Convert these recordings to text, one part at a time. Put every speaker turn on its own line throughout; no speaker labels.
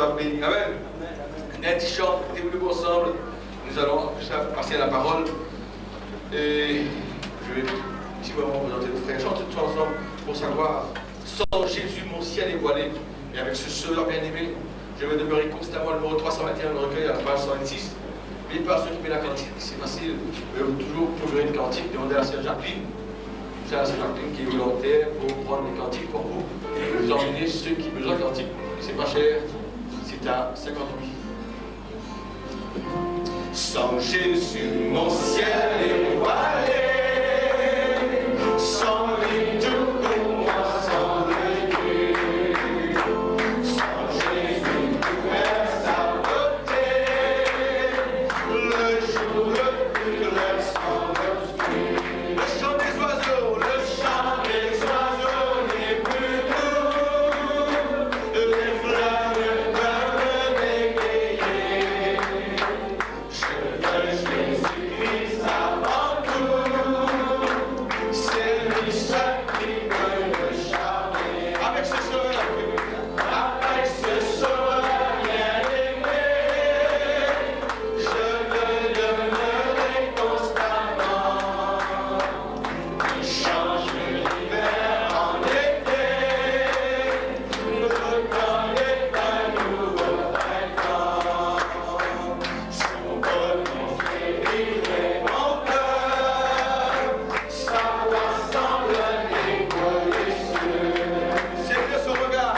sois béni. Amen. Net chante, développons ensemble. Nous allons passer à la parole. Et je vais ici vraiment présenter le frère. Chante tout ensemble pour savoir. Sans Jésus, mon ciel est voilé. Et avec ce sœur bien-aimé, je vais demeurer constamment le numéro 321 de recueil à la page 126. N'oubliez pas ceux qui mettent la cantique, c'est facile. Vous pouvez toujours trouver une cantique, demandez à la sœur Jacqueline. C'est la sœur Jacqueline qui est volontaire pour prendre les cantiques pour vous. Et vous emmenez ceux qui ont besoin de cantiques. C'est pas cher, c'est à 50 000. Sans Jésus, mon ciel est voilé. Sans lui, tout pour moi semble nu. Sans Jésus, tout est saboté. Le jour le plus clair semble obscur. Le chant des oiseaux n'est plus doux. Les fleurs ne peuvent m'égayer. Je veux Jésus-Christ avant tout. C'est lui seul qui peut me charmer. Avec ce sauveur bien-aimé, je veux demeurer constamment. Il change l'hiver en été, l'automne est un nouveau printemps. Son bonheur fait vibrer mon cœur, sa voix semble évoluer sur. C'est que son regard,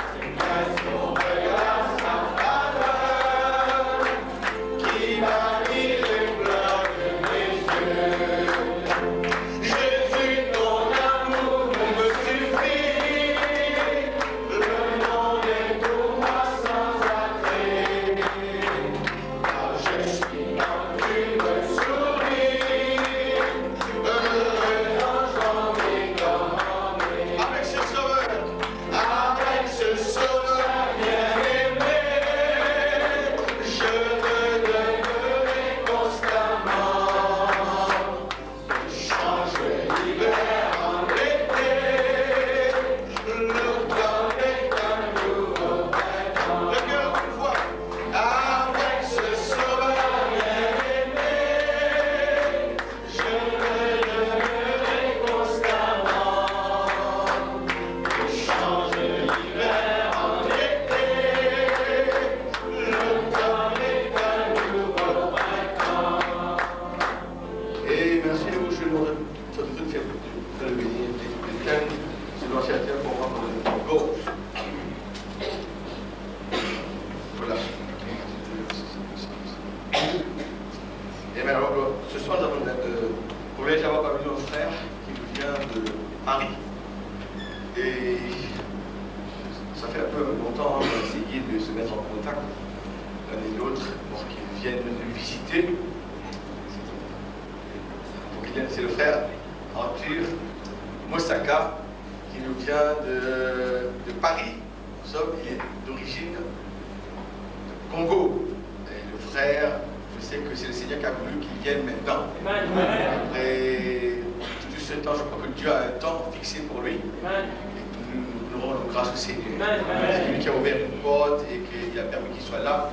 sa faveur, qui manie les pleurs de mes yeux. Jésus, ton amour me suffit, le monde est pour moi sans attrait. Car je suis quand tu me souris, heureux j'en ai commandé. Avec ce sauveur bien-aimé, je veux demeurer constamment. Change l'hiver en été, l'automne est un nouveau printemps. Le cœur une fois, avec ce sauveur bien-aimé, je veux demeurer constamment. Change l'hiver en été, l'automne est un nouveau printemps. Et merci de vous, je vous souhaite de faire le bénir des thèmes, c'est l'ancien thème pour moi pour le gauche. Voilà. Et bien alors, ce soir, nous avons pour les avoir parmi nos frères qui nous vient de Paris. Et ça fait un peu longtemps qu'on a essayé de se mettre en contact l'un et l'autre pour qu'ils viennent nous visiter. C'est le frère Arthur Mosaka qui nous vient de Paris. En somme, il est d'origine Congo. Et le frère, je sais que c'est le Seigneur qui a voulu qu'il vienne maintenant. Après tout ce temps, je crois que Dieu a un temps fixé pour lui. Et nous rendons grâce au Seigneur. C'est lui qui a ouvert une porte et qui a permis qu'il soit là.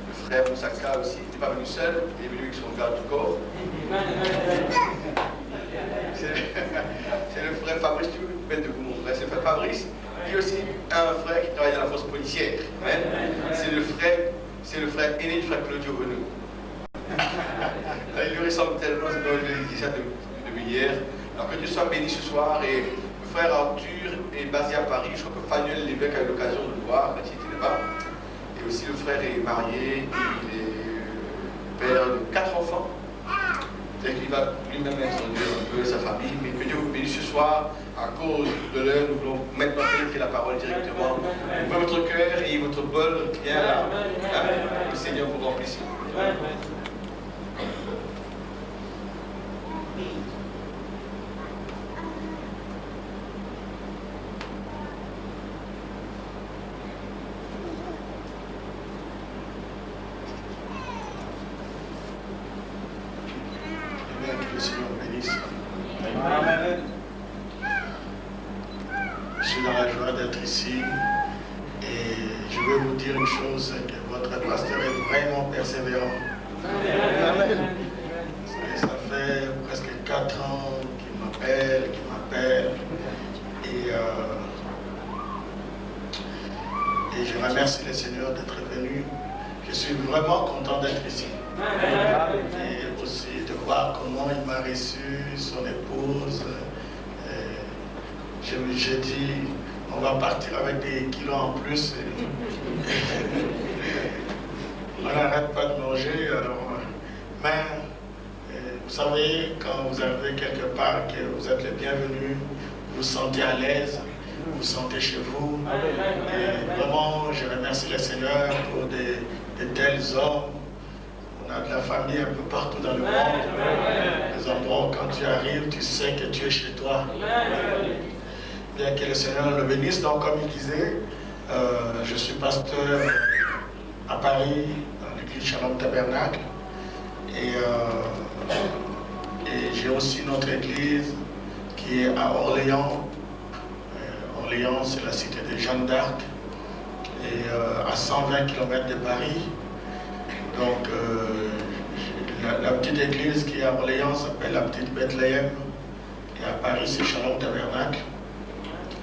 Le frère Moussaka aussi, il n'était pas venu seul, il est venu avec son garde du corps. C'est le frère Fabrice, tu peux me mettre de vous mon frère, c'est le frère Fabrice, qui est aussi un frère qui travaille dans la force policière. C'est le frère aîné du frère Claudio Renaud. Il lui ressemble tellement, c'est comme je l'ai dit ça depuis hier. Alors que Dieu soit béni ce soir. Et le frère Arthur est basé à Paris. Je crois que Fanuel l'évêque a eu l'occasion de le voir, même s'il était là-bas. Et aussi le frère est marié, il est père de 4 enfants. C'est-à-dire qu'il va lui-même introduire un peu sa famille. Mais que Dieu vous bénisse ce soir. À cause de l'heure, nous voulons maintenant pénétrer la parole directement. Ouvrez votre cœur et votre bol bien là. Le Seigneur vous remplisse.
Que le Seigneur bénisse.
Amen.
Je suis dans la joie d'être ici et je je vais vous dire une chose, c'est que votre pasteur est vraiment persévérant.
Amen.
Ça fait presque 4 ans qu'il m'appelle. Et je remercie le Seigneur d'être venu. Je suis vraiment content d'être ici. Et aussi de voir comment il m'a reçu, son épouse. J'ai dit, on va partir avec des kilos en plus. On n'arrête pas de manger. Alors, mais vous savez, quand vous arrivez quelque part, que vous êtes le bienvenu, vous vous sentez à l'aise, vous vous sentez chez vous. Et vraiment, je remercie le Seigneur pour de tels hommes. On a de la famille un peu partout dans le monde. Des endroits où quand tu arrives, tu sais que tu es chez toi. Bien que le Seigneur le bénisse. Donc, comme il disait, je suis pasteur à Paris, dans l'église Shalom Tabernacle. Et j'ai aussi notre église qui est à Orléans. Orléans, c'est la cité de Jeanne d'Arc. Et à 120 km de Paris. Donc, la petite église qui est à Orléans s'appelle la petite Bethléem. Et à Paris, c'est Shalom Tabernacle.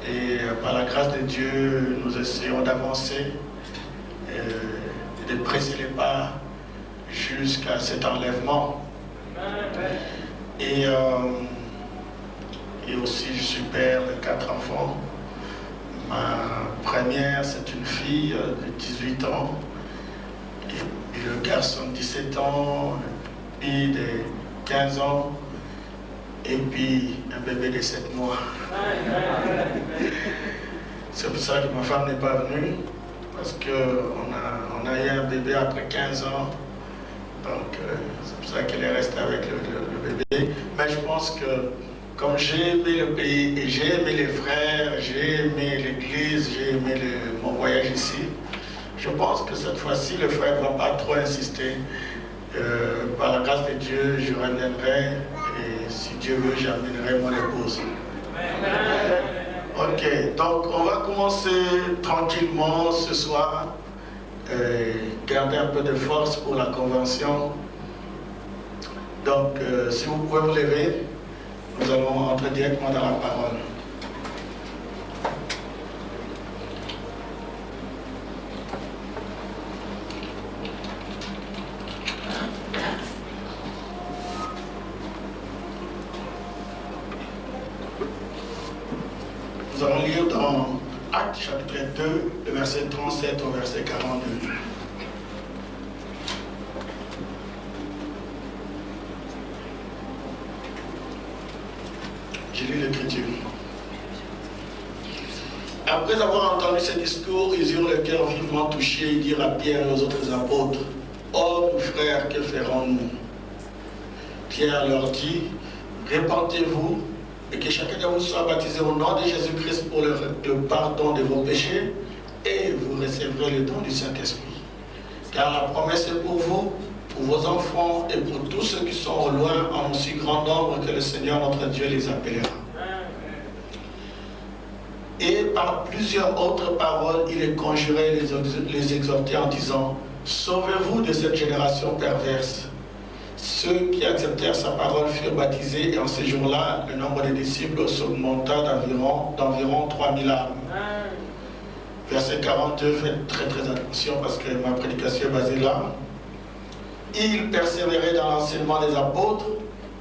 Et par la grâce de Dieu, nous essayons d'avancer et de presser les pas jusqu'à cet enlèvement. Et aussi, je suis père de 4 enfants. Ma première, c'est une fille de 18 ans. Et le garçon de 17 ans, une fille de 15 ans. Et puis un bébé de 7 mois. C'est pour ça que ma femme n'est pas venue, parce qu'on a eu un bébé après 15 ans. Donc c'est pour ça qu'elle est restée avec le bébé. Mais je pense que comme j'ai aimé le pays et j'ai aimé les frères, j'ai aimé l'église, j'ai aimé mon voyage ici, je pense que cette fois-ci le frère ne va pas trop insister. Par la grâce de Dieu, je reviendrai. Et si Dieu veut, j'amènerai mon épouse. Ok, donc on va commencer tranquillement ce soir. Garder un peu de force pour la convention. Donc, si vous pouvez vous lever, nous allons entrer directement dans la parole. Nous allons lire dans Actes chapitre 2, le verset 37 au verset 42. J'ai lu l'écriture. Après avoir entendu ce discours, ils eurent le cœur vivement touché et dirent à Pierre et aux autres apôtres, « Hommes, frères, que ferons-nous » Pierre leur dit, « Répentez-vous et que chacun de vous soit baptisé au nom de Jésus-Christ pour le pardon de vos péchés, et vous recevrez le don du Saint-Esprit. Car la promesse est pour vous, pour vos enfants et pour tous ceux qui sont au loin, en aussi grand nombre que le Seigneur notre Dieu les appellera. » Et par plusieurs autres paroles, il les conjurait et les exhortait en disant, « Sauvez-vous de cette génération perverse. » Ceux qui acceptèrent sa parole furent baptisés et en ces jours-là, le nombre des disciples s'augmenta d'environ 3000 âmes. Verset 42, faites très attention parce que ma prédication est basée là. Ils persévéraient dans l'enseignement des apôtres,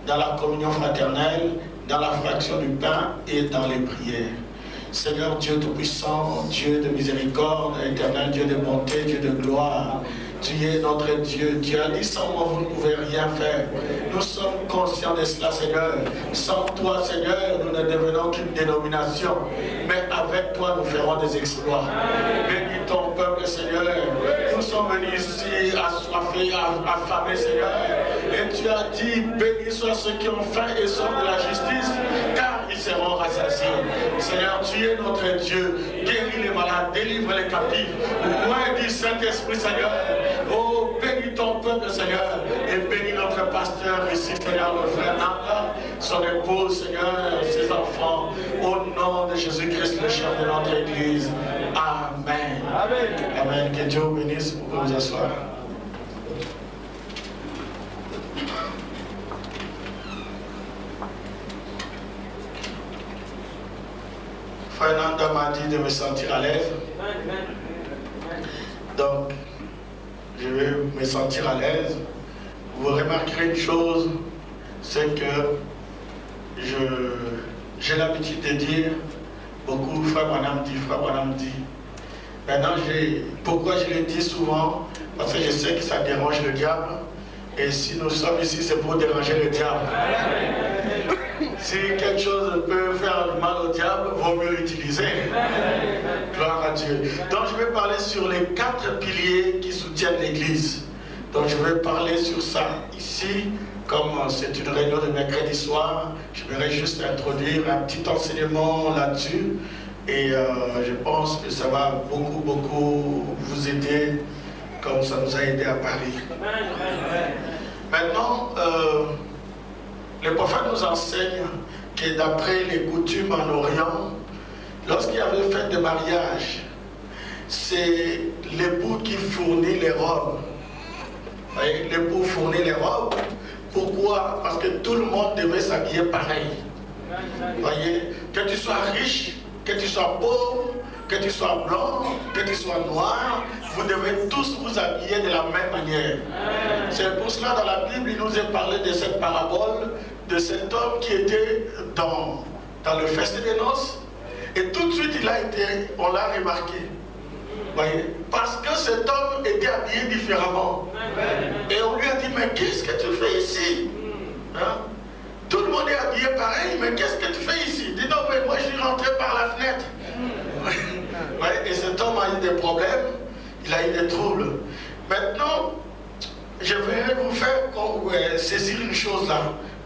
dans la communion fraternelle, dans la fraction du pain et dans les prières. Seigneur Dieu Tout-Puissant, Dieu de miséricorde, éternel Dieu de bonté, Dieu de gloire, tu es notre Dieu. Tu as dit sans moi vous ne pouvez rien faire. Nous sommes conscients de cela, Seigneur. Sans toi, Seigneur, nous ne devenons qu'une dénomination. Mais avec toi, nous ferons des exploits. Bénis ton peuple, Seigneur. Nous sommes venus ici assoiffés, affamés, Seigneur. Et tu as dit, bénis soient ceux qui ont faim et sont de la justice, car ils seront rassasiés. Seigneur, tu es notre Dieu. Guéris les malades, délivre les captifs. Loin du Saint-Esprit, Seigneur. Oh, bénis ton peuple, Seigneur, et bénis notre pasteur ici, Seigneur, le frère Nanda, son épouse, Seigneur, ses enfants, au nom de Jésus-Christ, le chef de notre Église. Amen. Amen.
Amen.
Amen. Que Dieu vous bénisse. Vous pouvez vous asseoir. Fernanda m'a dit de me sentir à l'aise. Donc, je vais me sentir à l'aise. Vous remarquerez une chose, c'est que j'ai l'habitude de dire, beaucoup, frère Branham dit. Maintenant, pourquoi je le dis souvent? Parce que je sais que ça dérange le diable. Et si nous sommes ici, c'est pour déranger le diable. Si quelque chose peut faire du mal au diable, vaut mieux l'utiliser. Gloire à Dieu. Donc je vais parler sur les 4 piliers qui soutiennent l'Église. Donc je vais parler sur ça ici. Comme c'est une réunion de mercredi soir, je vais juste introduire un petit enseignement là-dessus. Et je pense que ça va beaucoup vous aider comme ça nous a aidé à Paris. Maintenant, le prophète nous enseigne que d'après les coutumes en Orient, lorsqu'il y avait fête de mariage, c'est l'époux qui fournit les robes. L'époux fournit les robes. Pourquoi? Parce que tout le monde devait s'habiller pareil. Voyez, que tu sois riche, que tu sois pauvre, que tu sois blanc, que tu sois noir, vous devez tous vous habiller de la même manière. C'est pour cela dans la Bible, il nous est parlé de cette parabole, de cet homme qui était dans le festin des noces, et tout de suite on l'a remarqué. Voyez, parce que cet homme était habillé différemment. Et on lui a dit, mais qu'est-ce que tu fais ici? Hein? Tout le monde est habillé pareil, mais qu'est-ce que tu fais ici? Il dit, non, mais moi je suis rentré par la fenêtre. Ouais, et cet homme a eu des problèmes, il a eu des troubles. Maintenant, je vais vous faire saisir une chose là.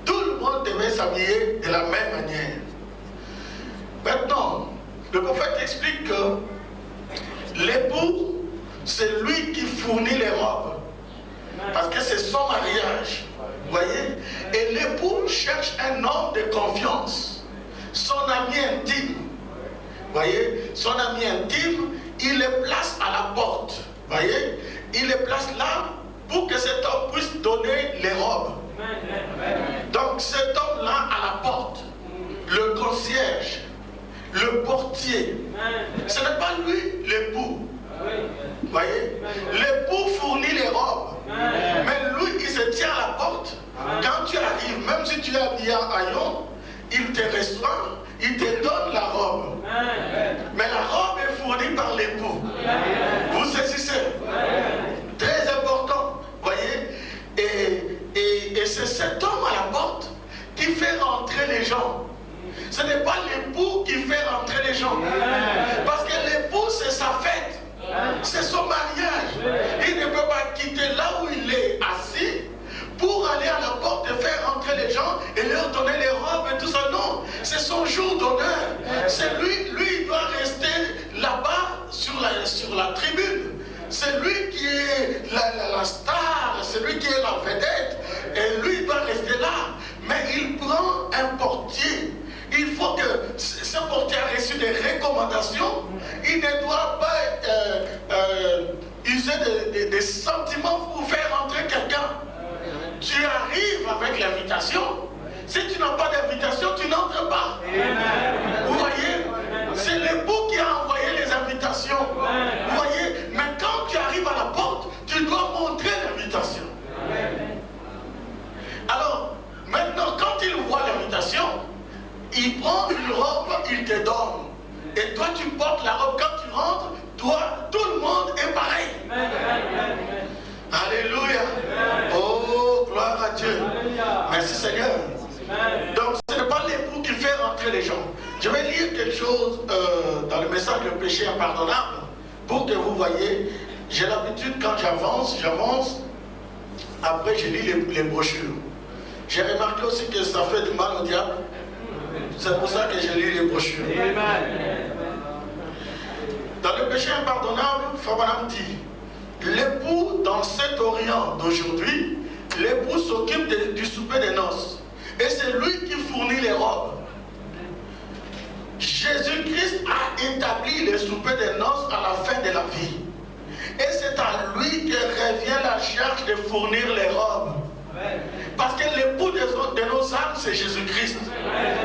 Tout le monde devait s'habiller de la même manière. Maintenant, le prophète explique que l'époux, c'est lui qui fournit les robes. Parce que c'est son mariage. Vous voyez? Et l'époux cherche un homme de confiance. Son ami intime. Vous voyez? Son ami intime, il le place à la porte. Vous voyez? Il le place là pour que cet homme puisse donner les robes. Donc cet homme-là à la porte, le concierge, le portier, ce n'est pas lui l'époux. Vous voyez? L'époux fournit les robes. Mais lui, il se tient à la porte. Quand tu arrives, même si tu es habillé en haillon, il te reçoit, il te donne la robe. Mais la robe est fournie par l'époux. Vous saisissez? Très important. Vous voyez? Et c'est cet homme à la porte qui fait rentrer les gens. Ce n'est pas l'époux qui fait rentrer les gens. Parce que l'époux, c'est sa fête. C'est son mariage. Il ne peut pas quitter là où il est assis pour aller à la porte et faire rentrer les gens et leur donner les robes et tout ça. Non, c'est son jour d'honneur. C'est lui, il doit rester là-bas sur la tribune. C'est lui qui est la star, c'est lui qui est la vedette. Et lui, il doit rester là. Mais il prend un portier. Il faut que ce portier a reçu des recommandations. Il ne doit pas user des sentiments pour faire entrer quelqu'un. Tu arrives avec l'invitation. Si tu n'as pas d'invitation, tu n'entres pas. Vous voyez? C'est l'époux qui a envoyé les invitations. Vous voyez? Mais quand tu arrives à la porte, tu dois montrer l'invitation. Alors, maintenant, quand il voit l'invitation, il prend une robe, il te donne. Et toi, tu portes la robe. Quand tu rentres, toi, tout le monde est pareil. Alléluia. Oh, gloire à Dieu. Merci Seigneur. Donc, ce n'est pas l'époux qui fait rentrer les gens. Je vais lire quelque chose dans le message Le péché impardonnable pour que vous voyez. J'ai l'habitude, quand j'avance. Après, je lis les brochures. J'ai remarqué aussi que ça fait du mal au diable. C'est pour ça que je lis les brochures. Dans le péché impardonnable, Fabanam dit, l'époux dans cet Orient d'aujourd'hui, l'époux s'occupe du souper des noces. Et c'est lui qui fournit les robes. Jésus-Christ a établi le souper des noces à la fin de la vie. Et c'est à lui que revient la charge de fournir les robes. Parce que l'époux de nos âmes, c'est Jésus-Christ.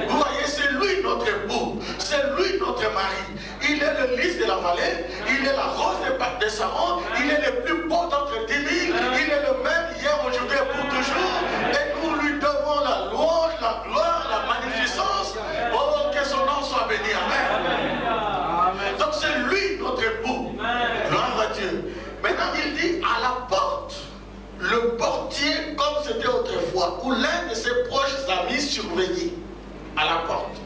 Vous voyez, c'est lui notre époux. C'est lui notre mari. Il est le lys de la vallée. Il est la rose de Saron. Il est le plus beau d'entre 10 000. Il est le même hier, aujourd'hui et pour toujours. Et nous lui devons la louange, la gloire, la magnificence. Oh, que son nom soit béni. Amen. Donc c'est lui notre époux. Gloire à Dieu. Maintenant, il dit à la porte. Le portier, comme c'était autrefois, ou l'un de ses proches amis surveillait à la porte.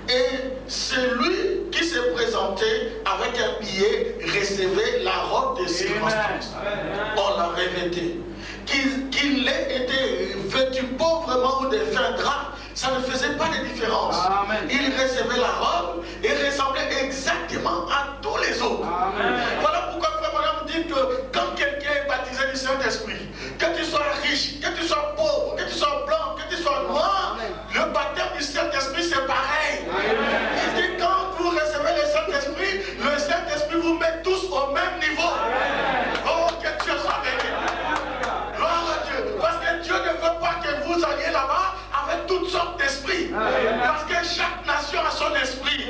Et celui qui s'est présenté avec un billet recevait la robe de circonstance. On l'a revêté. Qu'il ait été vêtu pauvrement ou de fin drap, ça ne faisait pas de différence. Amen. Il recevait la robe et ressemblait exactement à tous les autres. Amen. Voilà pourquoi Frère Branham dit que quand quelqu'un est baptisé du Saint-Esprit, que tu sois riche, que tu sois pauvre, que tu sois blanc, que tu sois noir, amen, le baptême du Saint-Esprit c'est pareil. Amen. Il dit quand vous recevez le Saint-Esprit vous met tous au même niveau. Amen. Oh, que Dieu soit béni. Gloire à Dieu. Parce que Dieu ne veut pas que vous alliez là-bas avec toutes sortes d'esprits. Parce que chaque nation a son esprit.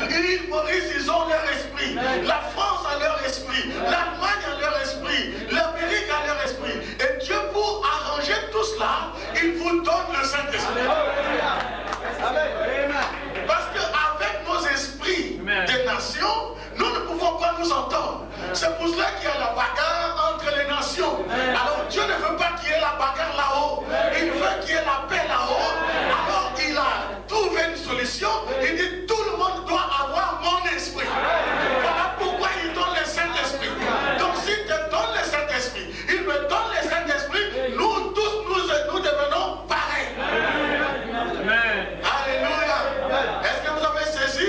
L'île Maurice, ils ont leur esprit. La France a leur esprit. L'Allemagne a leur esprit. L'Amérique a leur esprit. Et Dieu, pour arranger tout cela, il vous donne le Saint-Esprit. Parce qu'avec nos esprits des nations, nous ne pouvons pas nous entendre. C'est pour cela qu'il y a la bagarre entre les nations. Alors Dieu ne veut pas qu'il y ait la bagarre là-haut. Il veut qu'il y ait la paix là-haut. Alors il a trouvé une solution. Il dit tout le monde doit avoir mon esprit. Voilà pourquoi il donne le Saint-Esprit. Donc s'il te donne le Saint-Esprit, il me donne le Saint-Esprit, nous tous nous devenons pareils. Alléluia. Est-ce que vous avez saisi?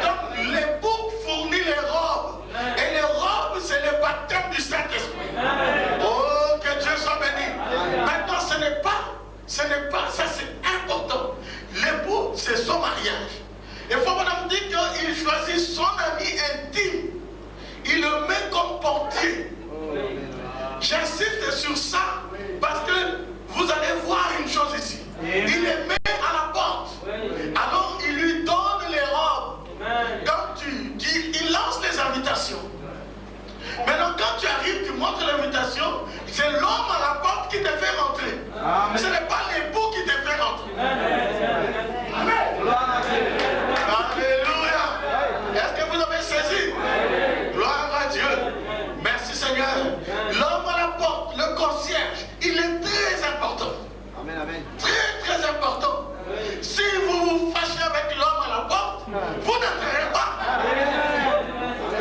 Donc l'époux fournit les robes. Et les robes, c'est le baptême du Saint-Esprit. Oh, que Dieu soit béni. Maintenant, ce n'est pas, ça c'est important. L'époux, c'est son mariage. Il faut qu'on dit qu'il choisit son ami intime. Il le met comme portier. J'insiste sur ça parce que vous allez voir une chose ici. Il les met à la porte. Alors il lui donne les robes. Quand il lance les invitations. Maintenant, quand tu arrives, tu montres l'invitation, c'est l'homme à la porte qui te fait rentrer. Amen. Ce n'est pas l'époux qui te fait rentrer. Amen. Alléluia. Est-ce que vous avez saisi? Gloire à Dieu. Merci Seigneur. L'homme à la porte, le concierge, il est très important. Amen, amen. Très, très important. Si vous vous fâchez avec l'homme à la porte, vous n'entrerez pas.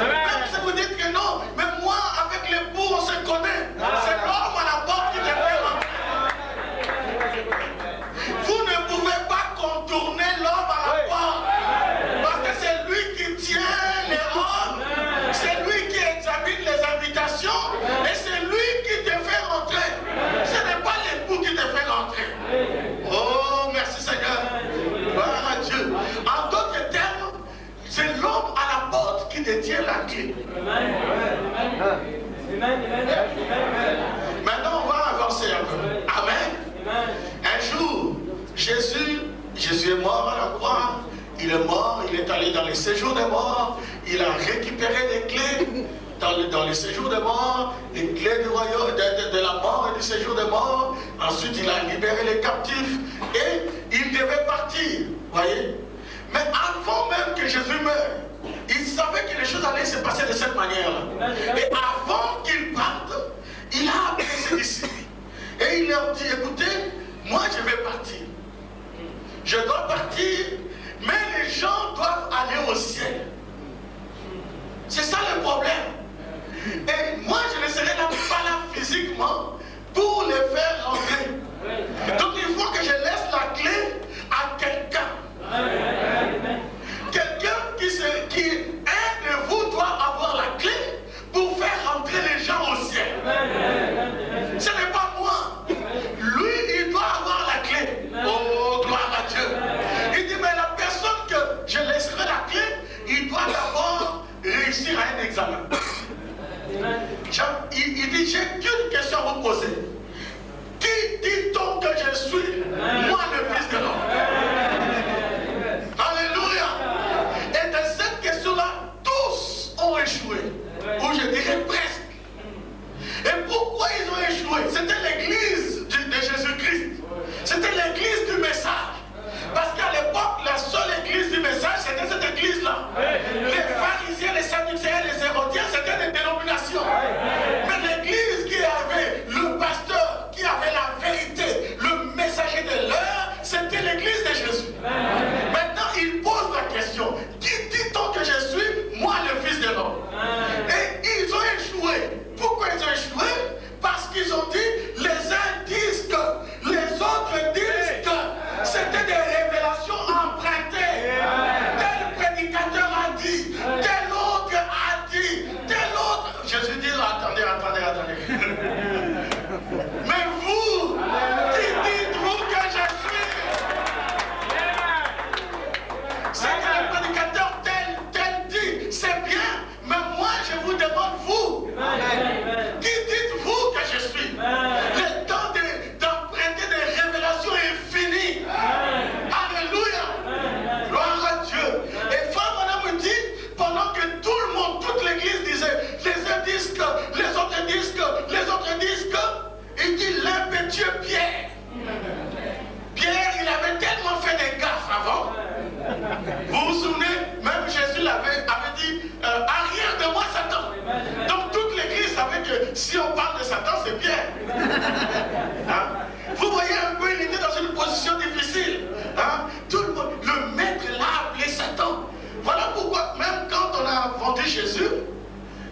Même si vous dites que non, mais moi, avec l'époux, on se connaît. C'est l'homme à la porte qui te fait rentrer. Vous ne pouvez pas contourner l'homme à la porte. Parce que c'est lui qui tient les robes. C'est lui qui examine les invitations. Et c'est lui qui te fait rentrer. Ce n'est pas l'époux qui te fait rentrer. Oh, merci Seigneur. Gloire à Dieu. En d'autres termes, c'est l'homme à la porte qui détient la clé. Maintenant, on va avancer un peu. Amen. Un jour, Jésus est mort à la croix. Il est mort, il est allé dans les séjours des morts. Il a récupéré les clés dans les séjours des morts, les clés du royaume, de la mort et du séjour des morts. Ensuite, il a libéré les captifs et il devait partir. Voyez? Mais avant même que Jésus meure, il savait que les choses allaient se passer de cette manière-là. Et avant qu'il parte, il a appelé ses disciples. Et il leur dit, écoutez, moi je vais partir. Je dois partir, mais les gens doivent aller au ciel. C'est ça le problème. Et moi je ne serai pas là physiquement pour les faire rentrer. Donc il faut que je laisse la clé à quelqu'un. Quelqu'un qui, un de vous doit avoir la clé pour faire rentrer les gens au ciel. Ce n'est pas moi. Lui, il doit avoir la clé. Oh, gloire à Dieu. Il dit, mais la personne que je Il dit, j'ai qu'une question à vous poser. Qui dit-on que je suis? Moi, le Fils de l'homme. Alléluia. Et dans cette question-là, tous ont échoué. Ou je dirais presque. Et pourquoi ils ont échoué? C'était l'église de Jésus-Christ. C'était l'église du message. Parce qu'à l'époque, la seule église du message, c'était cette église-là. Les pharisiens, les sadducéens, les hérodiens, c'était des dénominations. Mais l'église qui avait le pasteur, qui avait la vérité, le messager de l'heure, c'était l'église de Jésus. Maintenant, il pose la question, qui dit-on que je suis? Moi, le Fils de l'homme. Et ils ont échoué. Pourquoi ils ont échoué? Parce qu'ils ont dit, les uns disent que, les autres disent que. C'était des révélations empruntées. Tel prédicateur a dit, tel autre a dit, tel autre. Jésus dit, attendez. Mais vous, qui dites-vous que je suis? C'est que le prédicateur tel dit, c'est bien, mais moi je vous demande vous. Qui dites-vous que je suis? Le temps d'emprunter des révélations est fini. Alléluia. Gloire à Dieu. Et Frère me dit, pendant que tout le monde, toute l'église disait, les uns disent que, les autres disent que, les autres disent que, il dit l'impétueux Pierre. Pierre, il avait tellement fait des gaffes avant. Vous vous souvenez, même Jésus avait dit, arrière de moi Satan. Donc toute l'église savait que si on parle de Satan, c'est Pierre. Hein? Vous voyez un peu, il était dans une position difficile. Hein? Tout le maître l'a appelé Satan. Voilà pourquoi, même quand on a vendu Jésus,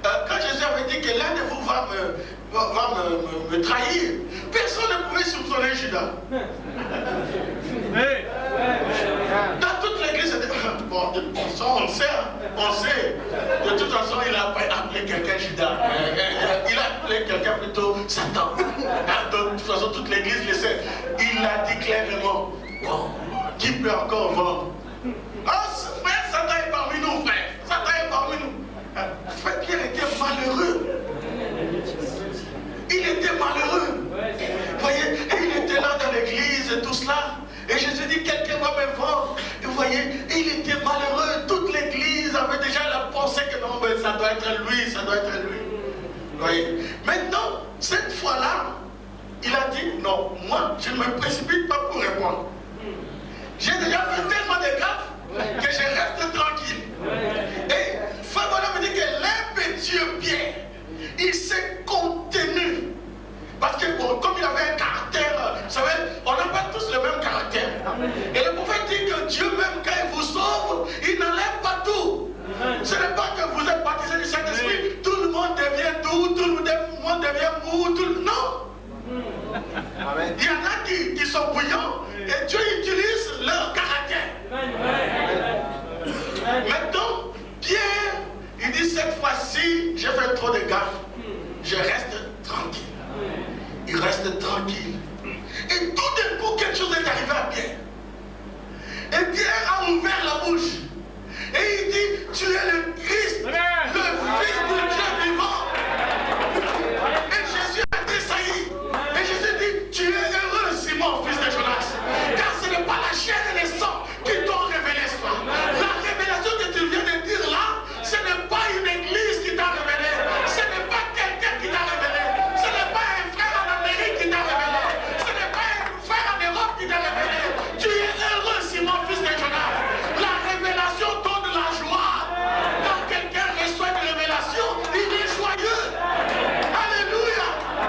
quand Jésus avait dit que l'un de vous va me trahir, personne ne pouvait soupçonner Judas. Dans toute l'église, bon, de toute façon, on sait. De toute façon, il a appelé quelqu'un Judas. Il a appelé quelqu'un plutôt Satan. De toute façon, toute l'église le sait. Il a dit clairement, bon, qui peut encore vendre? Ah, frère, Satan est parmi nous, frère. Satan est parmi nous. Frère Pierre était malheureux. Il était malheureux. Vous voyez, il était là dans l'église et tout cela. Et Jésus dit, quelqu'un va me vendre. Et vous voyez, il était malheureux. Toute l'église avait déjà la pensée que non, mais ça doit être lui, ça doit être lui. Vous voyez. Maintenant, cette fois-là, il a dit, non, moi, je ne me précipite pas pour répondre. J'ai déjà fait tellement de gaffes que je reste tranquille. Et Frère Bonhomme me dit que l'impétueux Pierre, il s'est contenu. Parce que bon, comme il avait un caractère, vous savez, on n'a pas tous le même caractère. Et le prophète dit que Dieu même quand il vous sauve, il n'enlève pas tout. Ce n'est pas que vous êtes baptisé du Saint-Esprit, tout le monde devient doux, tout le monde devient mou, non. Il y en a qui sont bouillants et Dieu utilise leur caractère. Maintenant, Pierre, il dit cette fois-ci, j'ai fait trop de gaffes, je reste tranquille. Il reste tranquille. Et tout d'un coup, quelque chose est arrivé à Pierre. Et Pierre a ouvert la bouche. Et il dit, tu es le Christ, le Fils du Dieu vivant. Et Jésus a tressailli. Et Jésus dit, tu es heureux, Simon, fils de Jonas. Car ce n'est pas la chair et le sang qui t'ont révélé cela. La révélation que tu viens de dire là, ce n'est pas une église qui t'a révélé. Ce n'est pas quelqu'un qui t'a révélé. Ce n'est pas un frère en Amérique qui t'a révélé. Ce n'est pas un frère en Europe qui t'a révélé. Tu es heureux, Simon, fils de Jonas. La révélation donne la joie. Quand quelqu'un reçoit une révélation, il est joyeux. Alléluia.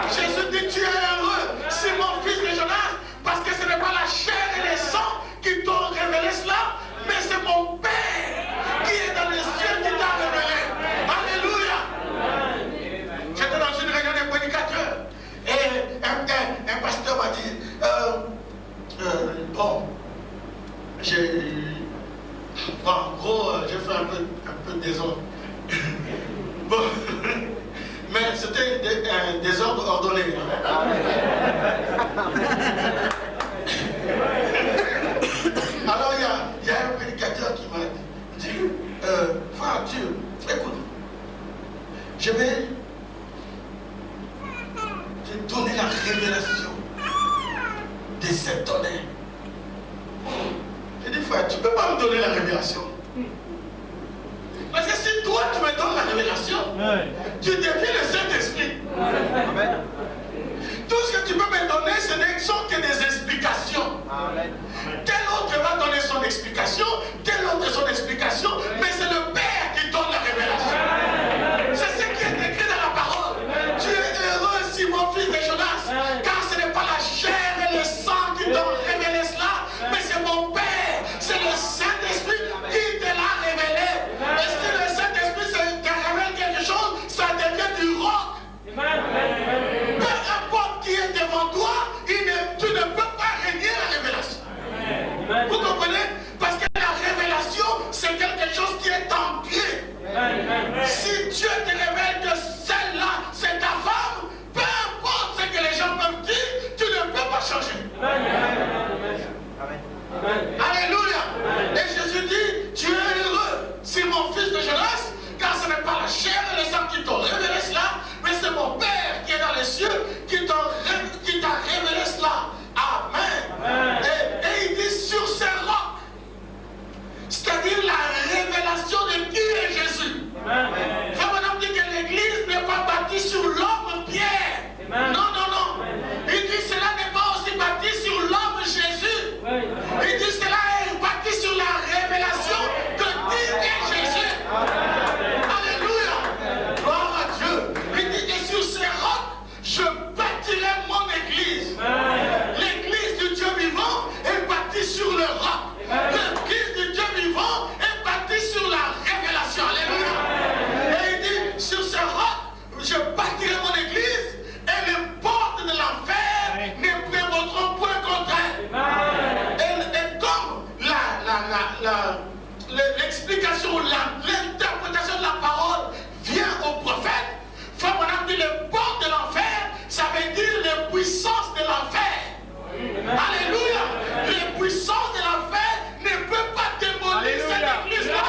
Jésus dit, tu es heureux, Simon, fils de Jonas, parce que ce n'est pas la chair et le sang qui t'ont révélé cela, mais c'est mon Père qui est dans les cieux qui t'a révélé. Alléluia. J'étais dans une réunion de prédicateurs et un pasteur m'a dit, en gros, j'ai fait un peu de désordre. Bon, mais c'était un désordre ordonné. Alors il y a un prédicateur qui m'a dit, frère Dieu, écoute, je vais révélation de s'étonner. J'ai dit, frère, tu ne peux pas me donner la révélation. Parce que si toi, tu me donnes la révélation, tu deviens le Saint-Esprit. Tout ce que tu peux me donner, ce ne sont que des explications. Tel autre va donner son explication, tel autre son explication, mais c'est le Père qui donne la révélation. C'est ce qui est écrit dans la parole. Tu es heureux, Simon, fils de Jonas, car ce n'est pas la chair et le sang qui t'ont révélé cela, mais c'est mon Père, c'est le Saint-Esprit qui te l'a révélé. Et si le Saint-Esprit te révèle quelque chose, ça devient du roc. Peu importe qui est devant toi, tu ne peux pas régner la révélation. Vous comprenez? Parce que la révélation, c'est quelque chose qui est ancré. Si Dieu te révèle que celle-là, c'est ta femme, peu importe ce que les gens peuvent dire, tu ne peux pas changer. Alléluia. Et Jésus dit, tu es heureux, Simon, fils de Jonas, car ce n'est pas la chair et le sang qui t'ont révélé cela, mais c'est mon Père qui est dans les cieux qui t'a révélé cela. Amen. Et il dit sur ces rocs, c'est-à-dire la révélation de qui est Jésus. Frère Madame dit que l'église n'est pas bâtie sur l'homme Pierre. Non, non, non. Il dit cela n'est pas aussi bâti sur l'homme Jésus. Il dit cela est bâti sur la révélation de qui est Jésus. Alléluia. Gloire à Dieu. Il dit que sur ces rocs, je bâtirai mon église. L'église du Dieu vivant est bâtie sur le roc. L'église du Dieu vivant est bâtie sur la révélation. Alléluia. Et il dit, sur ce roc, je bâtirai mon église et les portes de l'enfer ne prévaudront point contre elle. Et comme l'explication, l'interprétation de la parole vient au prophète, frère, on a dit les portes de l'enfer, ça veut dire les puissances de l'enfer. Alléluia. Les puissances de l'enfer ne peuvent pas démolir cette église-là.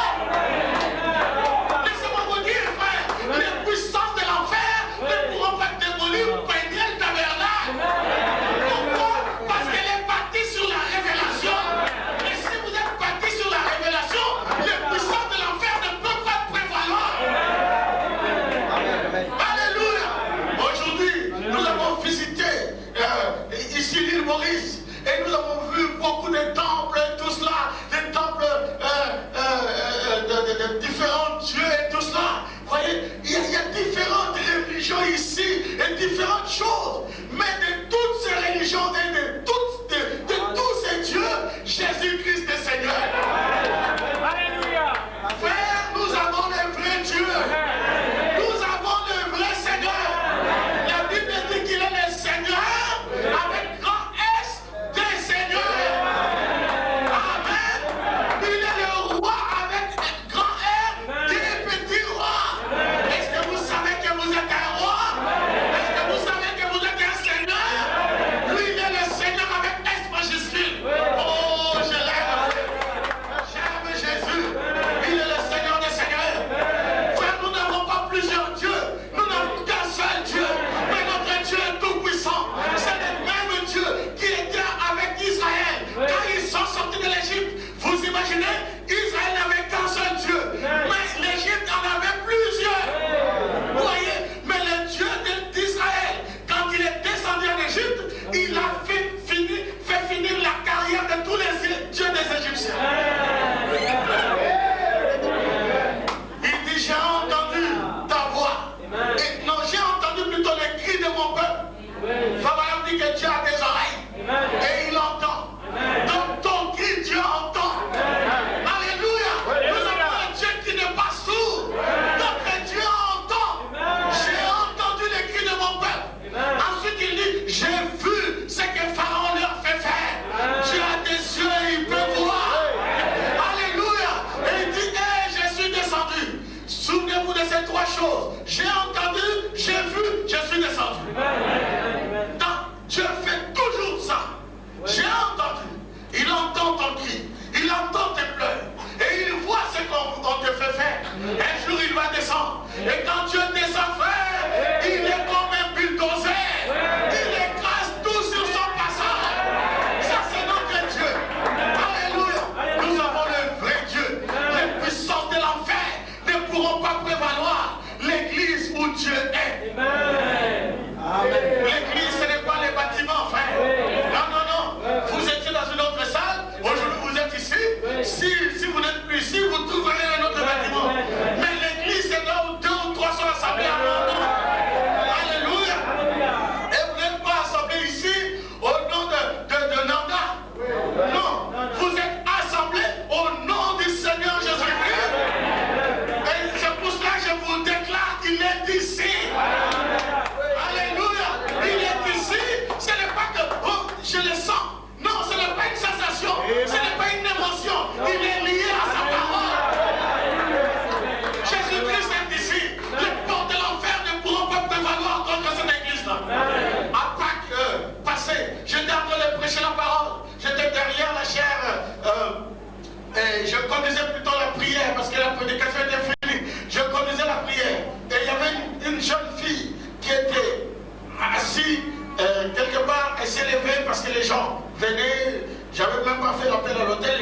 Laissez-moi vous dire, frère, les puissances de l'enfer ne pourront pas démolir le tabernacle. Pourquoi? Parce qu'elle est bâtie sur la révélation. Et si vous êtes bâti sur la révélation, les puissances de l'enfer ne peuvent pas prévaloir. Alléluia. Aujourd'hui, nous avons visité ici l'île Maurice et nous avons vu beaucoup de temples et tout cela, des temples de différents dieux et tout cela. Vous voyez, il y a différentes religions ici et différentes choses. Mais de toutes ces religions et de tous ces dieux, Jésus-Christ est Seigneur. Alléluia. Frère, nous avons le vrai Dieu. Nous avons le vrai Seigneur. La Bible dit qu'il est le Seigneur avec grand S des seigneurs. Amen. Il est le roi avec grand R des petits rois. Est-ce que vous savez que vous êtes un roi? Est-ce que vous savez que vous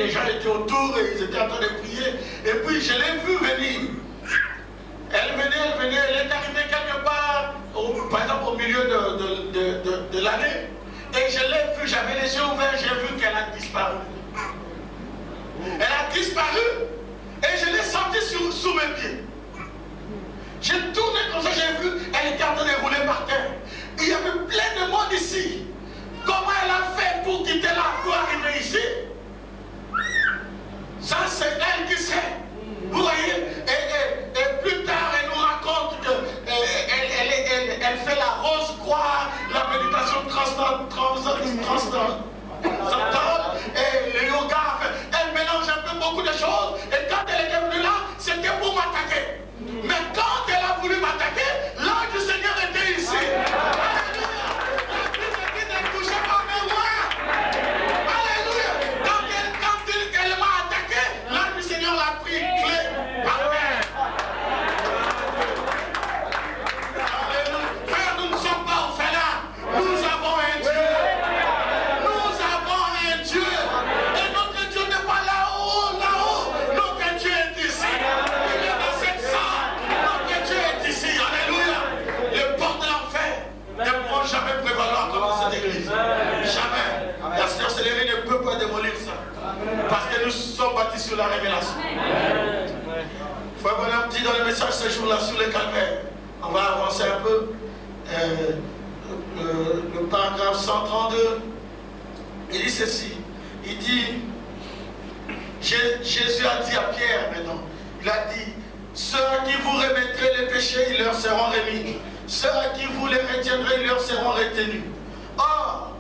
les gens étaient autour et ils étaient en train de prier. Et puis je l'ai vu venir. Elle venait, elle est arrivée quelque part, par exemple au milieu de l'année. Et je l'ai vu, j'avais les yeux ouverts, j'ai vu qu'elle a disparu. Elle a disparu et je l'ai sentie sous mes pieds. J'ai tourné comme ça, j'ai vu, elle était en train de rouler par terre. Il y avait plein de monde ici. Comment elle a fait pour quitter là, pour arriver ici? Ça, c'est elle qui sait. Vous voyez? Et plus tard, elle nous raconte qu'elle fait la rose croix, la méditation transcendantale, et le yoga. Elle mélange un peu beaucoup de choses. Et quand elle était venue là, c'était pour m'attaquer. Mais quand elle a voulu m'attaquer, l'ange du Seigneur était ici. Parce que nous sommes bâtis sur la révélation. Frère Branham dit dans le message ce jour-là sur le calvaire. On va avancer un peu. Le paragraphe 132. Il dit ceci. Il dit, Jésus a dit à Pierre maintenant, il a dit, ceux à qui vous remettrez les péchés, ils leur seront remis. Ceux à qui vous les retiendrez, ils leur seront retenus. Or,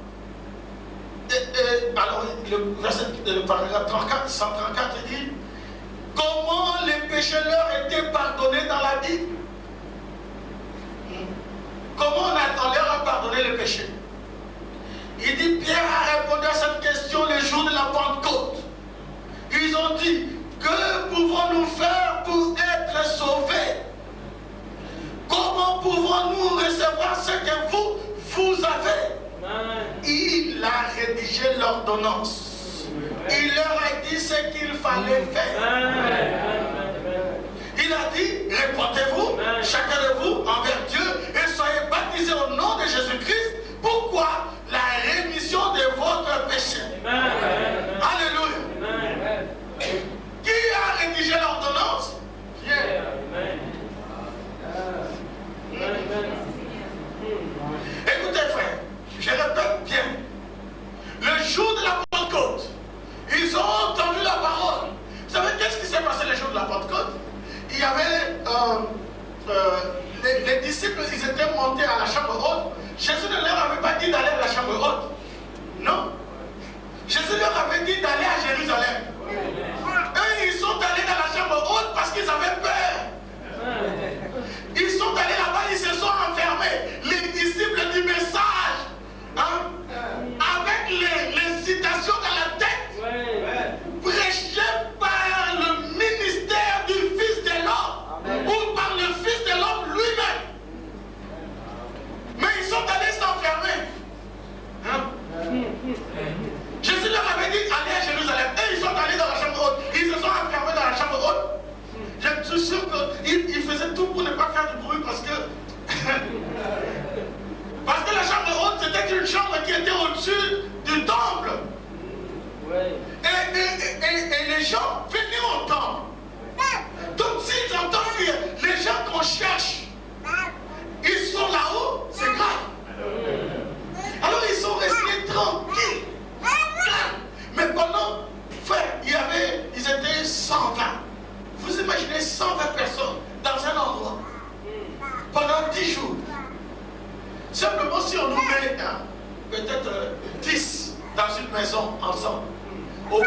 alors, le paragraphe 134 dit, comment les péchés leur étaient pardonnés dans la Bible? Comment on leur a pardonné le péché? Il dit, Pierre a répondu à cette question le jour de la Pentecôte. Ils ont dit, que pouvons-nous faire pour être sauvés? Comment pouvons-nous recevoir ce que vous avez? Il a rédigé l'ordonnance. Il leur a dit ce qu'il fallait faire. Il a dit, répondez-vous, chacun de vous, envers Dieu, et soyez baptisés au nom de Jésus-Christ. Pourquoi? La rémission de votre péché. Alléluia. Qui a rédigé l'ordonnance? Pierre. Écoutez, frère, je répète bien. Le jour de la Pentecôte, ils ont entendu la parole. Vous savez qu'est-ce qui s'est passé le jour de la Pentecôte? Il y avait les disciples, ils étaient montés à la chambre haute. Jésus ne leur avait pas dit d'aller à la chambre haute. Non. Jésus leur avait dit d'aller à Jérusalem. Eux, ils sont allés dans la chambre haute parce qu'ils avaient peur. Ils sont allés là-bas, ils se sont enfermés. Les disciples du message, avec les citations dans la tête, prêchés par le ministère du Fils de l'homme, ou par le Fils de l'homme lui-même. Mais ils sont allés s'enfermer. Jésus leur avait dit allez à Jérusalem. Et ils sont allés dans la chambre haute. Ils se sont enfermés dans la chambre haute. Je suis sûr qu'ils faisaient tout pour ne pas faire du bruit parce que la chambre haute c'était une chambre qui était au-dessus du temple. Et les gens venaient au temple. Donc s'ils entendent les gens qu'on cherche, ils sont là-haut, c'est grave. Alors ils sont restés tranquilles. Mais pendant, frère, ils étaient 120. Vous imaginez 120 personnes dans un endroit pendant 10 jours. Simplement si on nous met peut-être 10 dans une maison ensemble, au bout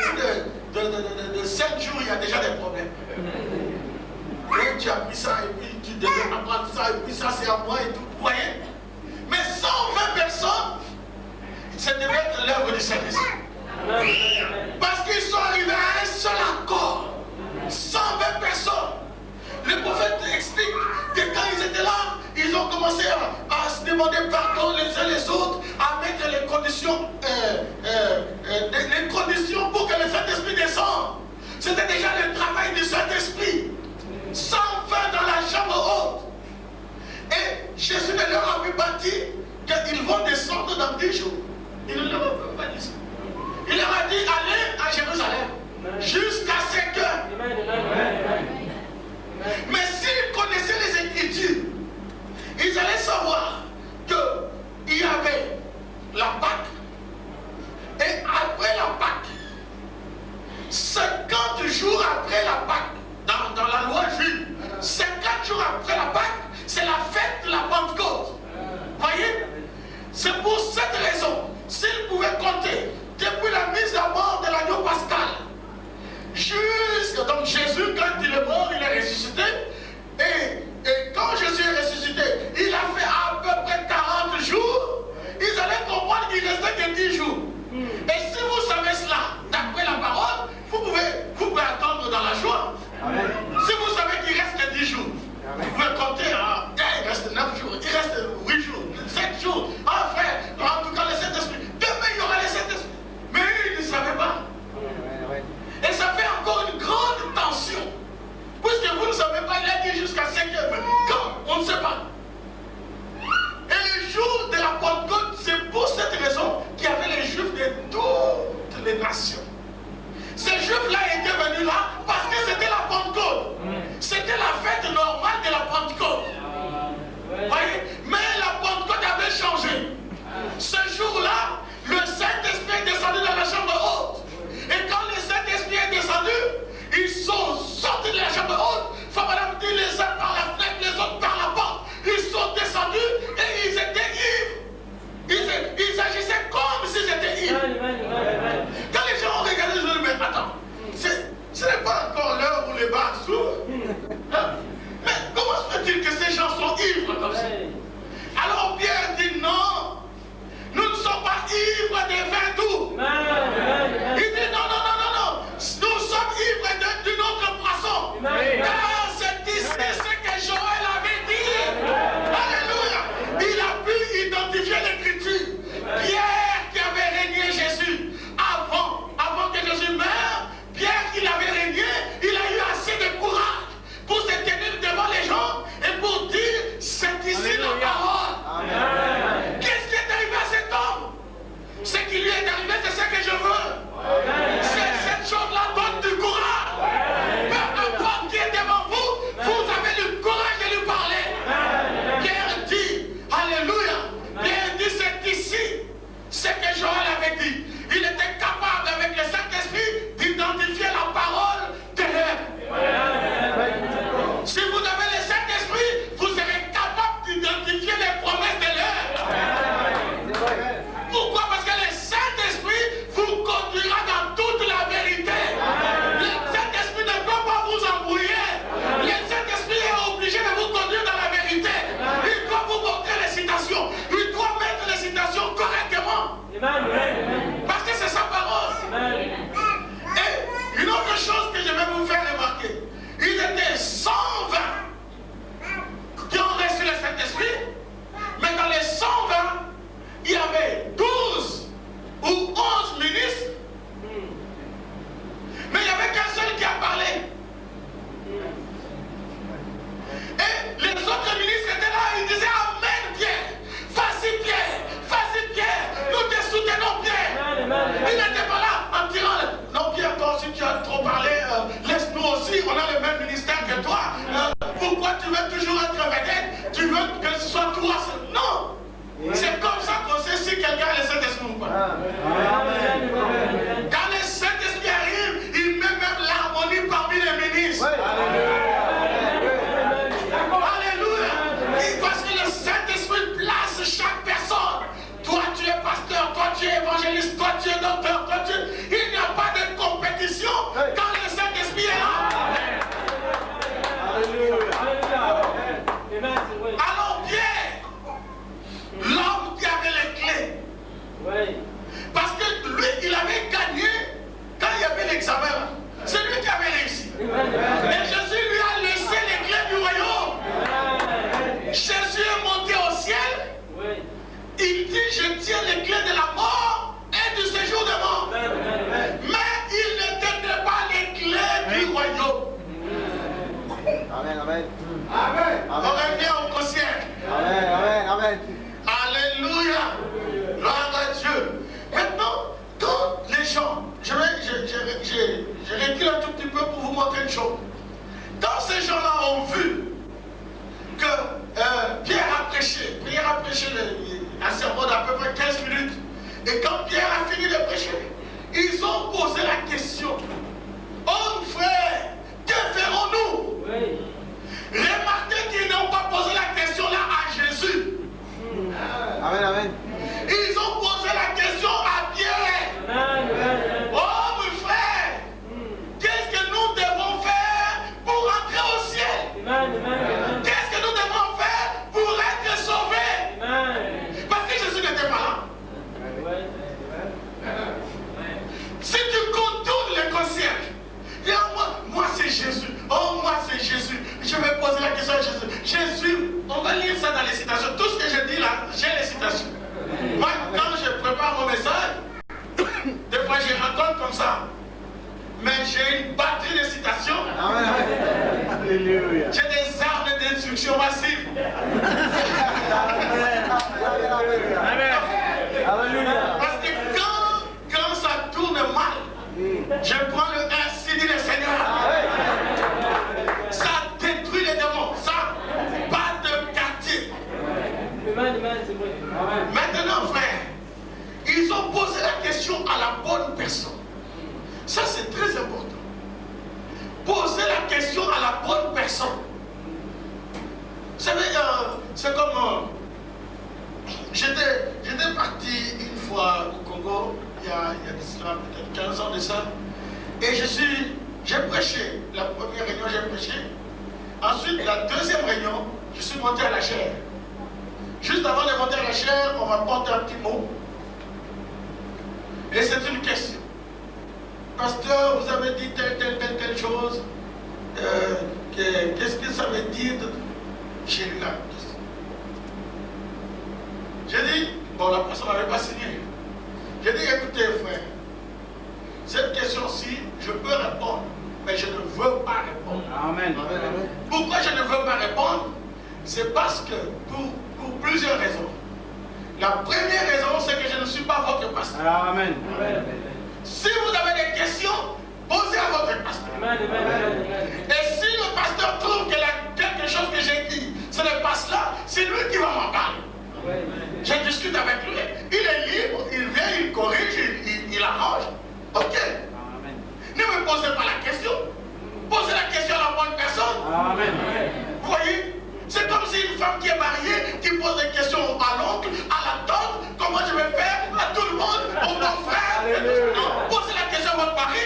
de 7 jours, il y a déjà des problèmes. Et tu as pris ça et puis tu devais apprendre ça et puis ça c'est à moi et tout. Vous voyez? Mais 120 personnes, ça devait être l'œuvre du Saint-Esprit. Parce qu'ils sont arrivés à un seul accord. 120 personnes. Le prophète explique que quand ils étaient là, ils ont commencé à se demander pardon les uns les autres, à mettre les les conditions pour que le Saint-Esprit descende. C'était déjà le travail du Saint-Esprit. 120 dans la chambre haute. Et Jésus ne leur a pas dit qu'ils vont descendre dans 10 jours. Il ne leur a pas dit ça. Il leur a dit allez à Jérusalem jusqu'à 5 heures. Mais s'ils connaissaient les Écritures, ils allaient savoir qu'il y avait la Pâque. Et après la Pâque, 50 jours après la Pâque, dans la loi juive, 50 jours après la Pâque, c'est la fête de la Pentecôte. Voyez? C'est pour cette raison, s'ils pouvaient compter depuis la mise à mort de l'agneau pascal, jusqu'à donc Jésus, quand il est mort, il est ressuscité. Et quand Jésus est ressuscité, il a fait à peu près 40 jours. Ils allaient comprendre qu'il restait que 10 jours. Et si vous savez cela, d'après la parole, vous pouvez attendre dans la joie. Amen. Si vous savez qu'il reste que 10 jours, vous pouvez compter, il reste 9 jours, il reste 8 jours, 7 jours. Ah frère, en tout cas le Saint-Esprit. Demain il y aura le Saint-Esprit. Mais eux, ils ne savaient pas. Et ça fait encore une grande tension. Puisque vous ne savez pas, il a dit jusqu'à 5 heures. Mais quand? On ne sait pas. Et le jour de la Pentecôte, c'est pour cette raison qu'il y avait les Juifs de toutes les nations. Ces Juifs-là étaient venus là parce que c'était la Pentecôte. C'était la fête normale de la Pentecôte. Voyez? Mais la Pentecôte avait changé. Ce jour-là, le Saint-Esprit est descendu dans la chambre haute. Et quand le Saint-Esprit est descendu, ils sont sortis de la chambre haute. Madame dit les uns par la fenêtre, les autres par la porte. Ils sont descendus et ils étaient ivres. Ils agissaient comme s'ils étaient ivres. Quand les gens ont regardé, je me dis, mais attends, ce n'est pas encore l'heure où les bars s'ouvrent. Mais comment se fait-il que ces gens sont ivres comme ça? Alors Pierre dit non, nous ne sommes pas ivres de vin doux. Il dit non, non, non, non, non, nous sommes ivres d'une autre poisson. Car c'est ici ce que Joël avait dit. Alléluia. Il a pu identifier l'écriture. Pierre qui avait régné Jésus avant que Jésus meure, Pierre qui l'avait régné, il a eu assez de courage pour se tenir devant les gens et pour dire c'est ici la parole. Qu'est-ce qui est arrivé à cet homme? Ce qui lui est arrivé, c'est ce que je veux. C'est cette chose-là donne du courage. Peu importe qui est devant vous, vous avez le courage de lui parler. Pierre dit, alléluia, Pierre dit c'est ici ce que Joël avait dit. Il était capable avec le Saint-Esprit d'identifier la parole de l'heure. Si vous avez le Saint-Esprit, vous serez capable d'identifier les promesses de l'heure. Pourquoi? Parce que le Saint-Esprit vous conduira dans toute la vérité. Le Saint-Esprit ne peut pas vous embrouiller. Le Saint-Esprit est obligé de vous conduire dans la vérité. Il doit vous montrer les citations. Il doit mettre les citations correctement. Parce que c'est sa parole. Et une autre chose que je vais vous faire remarquer, ils étaient 120 qui ont reçu le Saint-Esprit, mais dans les 120, il y avait 12 ou 11 ministres, mais il n'y avait qu'un seul qui a parlé. Et les autres ministres étaient là, ils disaient amen Pierre, vas-y Pierre, nous te soutenons Pierre. Ils n'étaient pas là en tirant, non Pierre, toi aussi tu as trop parlé, laisse-nous aussi, on a le même ministère que toi. Pourquoi tu veux toujours être vedette? Tu veux que ce soit toi seul? Non. C'est comme ça qu'on sait si quelqu'un a le Saint-Esprit ou pas. Quand le Saint-Esprit arrive, il met même l'harmonie parmi les ministres. Alléluia. Parce que le Saint-Esprit place chaque personne. Toi tu es pasteur, toi tu es évangéliste, toi tu es docteur, toi tu... Il n'y a pas de compétition quand le Saint-Esprit est là. Alors Pierre, Il dit, je tiens les clés de la mort et du séjour de mort. Mais il ne tenait pas les clés du royaume.
Amen, amen.
On revient au concierge.
Amen, amen, amen.
Alléluia. Gloire à Dieu. Maintenant, quand les gens, je recule un tout petit peu pour vous montrer une chose. Quand ces gens-là ont vu que Pierre a prêché un sermon d'à peu près 15 minutes, et quand Pierre a fini de prêcher, ils ont posé la question, hommes frères, que ferons-nous? Oui. Remarquez qu'ils n'ont pas posé la question là à Jésus.
Amen, amen.
Ils ont posé la question à Pierre. Oh mon frère, qu'est-ce que nous devons faire pour entrer au ciel? Qu'est-ce que nous devons faire pour être sauvés? Parce que Jésus n'était pas là. Si tu contournes le concierge, dis moi c'est Jésus. Oh moi c'est Jésus. Je vais poser la question à Jésus. Jésus, on va lire ça dans les citations. Tout ce que je dis là, j'ai les citations. Moi, quand je prépare mon message, des fois je raconte comme ça. Mais j'ai une batterie de citations.
Alléluia.
J'ai des armes d'instruction massives. Parce que quand ça tourne mal, je prends le ainsi dit le Seigneur. Ça détruit les démons. Ça, pas de quartier. Maintenant, frère, ils ont posé la question à la bonne personne. Ça, c'est très important. Poser la question à la bonne personne. Vous savez, c'est comme... J'étais parti une fois au Congo, il y a peut-être 15 ans de ça, et j'ai prêché. La première réunion, j'ai prêché. Ensuite, la deuxième réunion, je suis monté à la chaire. Juste avant de monter à la chaire, on m'apporte un petit mot. Et c'est une question. Pasteur, vous avez dit telle chose. Qu'est-ce que ça veut dire? J'ai lu la question. J'ai dit, bon, la personne n'avait pas signé. J'ai dit, écoutez, frère, cette question-ci, je peux répondre, mais je ne veux pas répondre.
Amen.
Pourquoi je ne veux pas répondre? C'est parce que, pour plusieurs raisons. La première raison, c'est que je ne suis pas votre pasteur.
Amen.
Si vous avez des questions, posez à votre pasteur. Et si le pasteur trouve que quelque chose que j'ai dit, ce n'est pas cela, c'est lui qui va m'en parler. Je discute avec lui. Il est libre, il vient, il corrige, il arrange. Ok. Ne me posez pas la question. Posez la question à la bonne personne.
Amen.
Vous voyez? C'est comme si une femme qui est mariée, qui pose des questions à l'oncle, à la tante, comment je vais faire, à tout le monde, au mon frère. Non, posez la question à votre mari.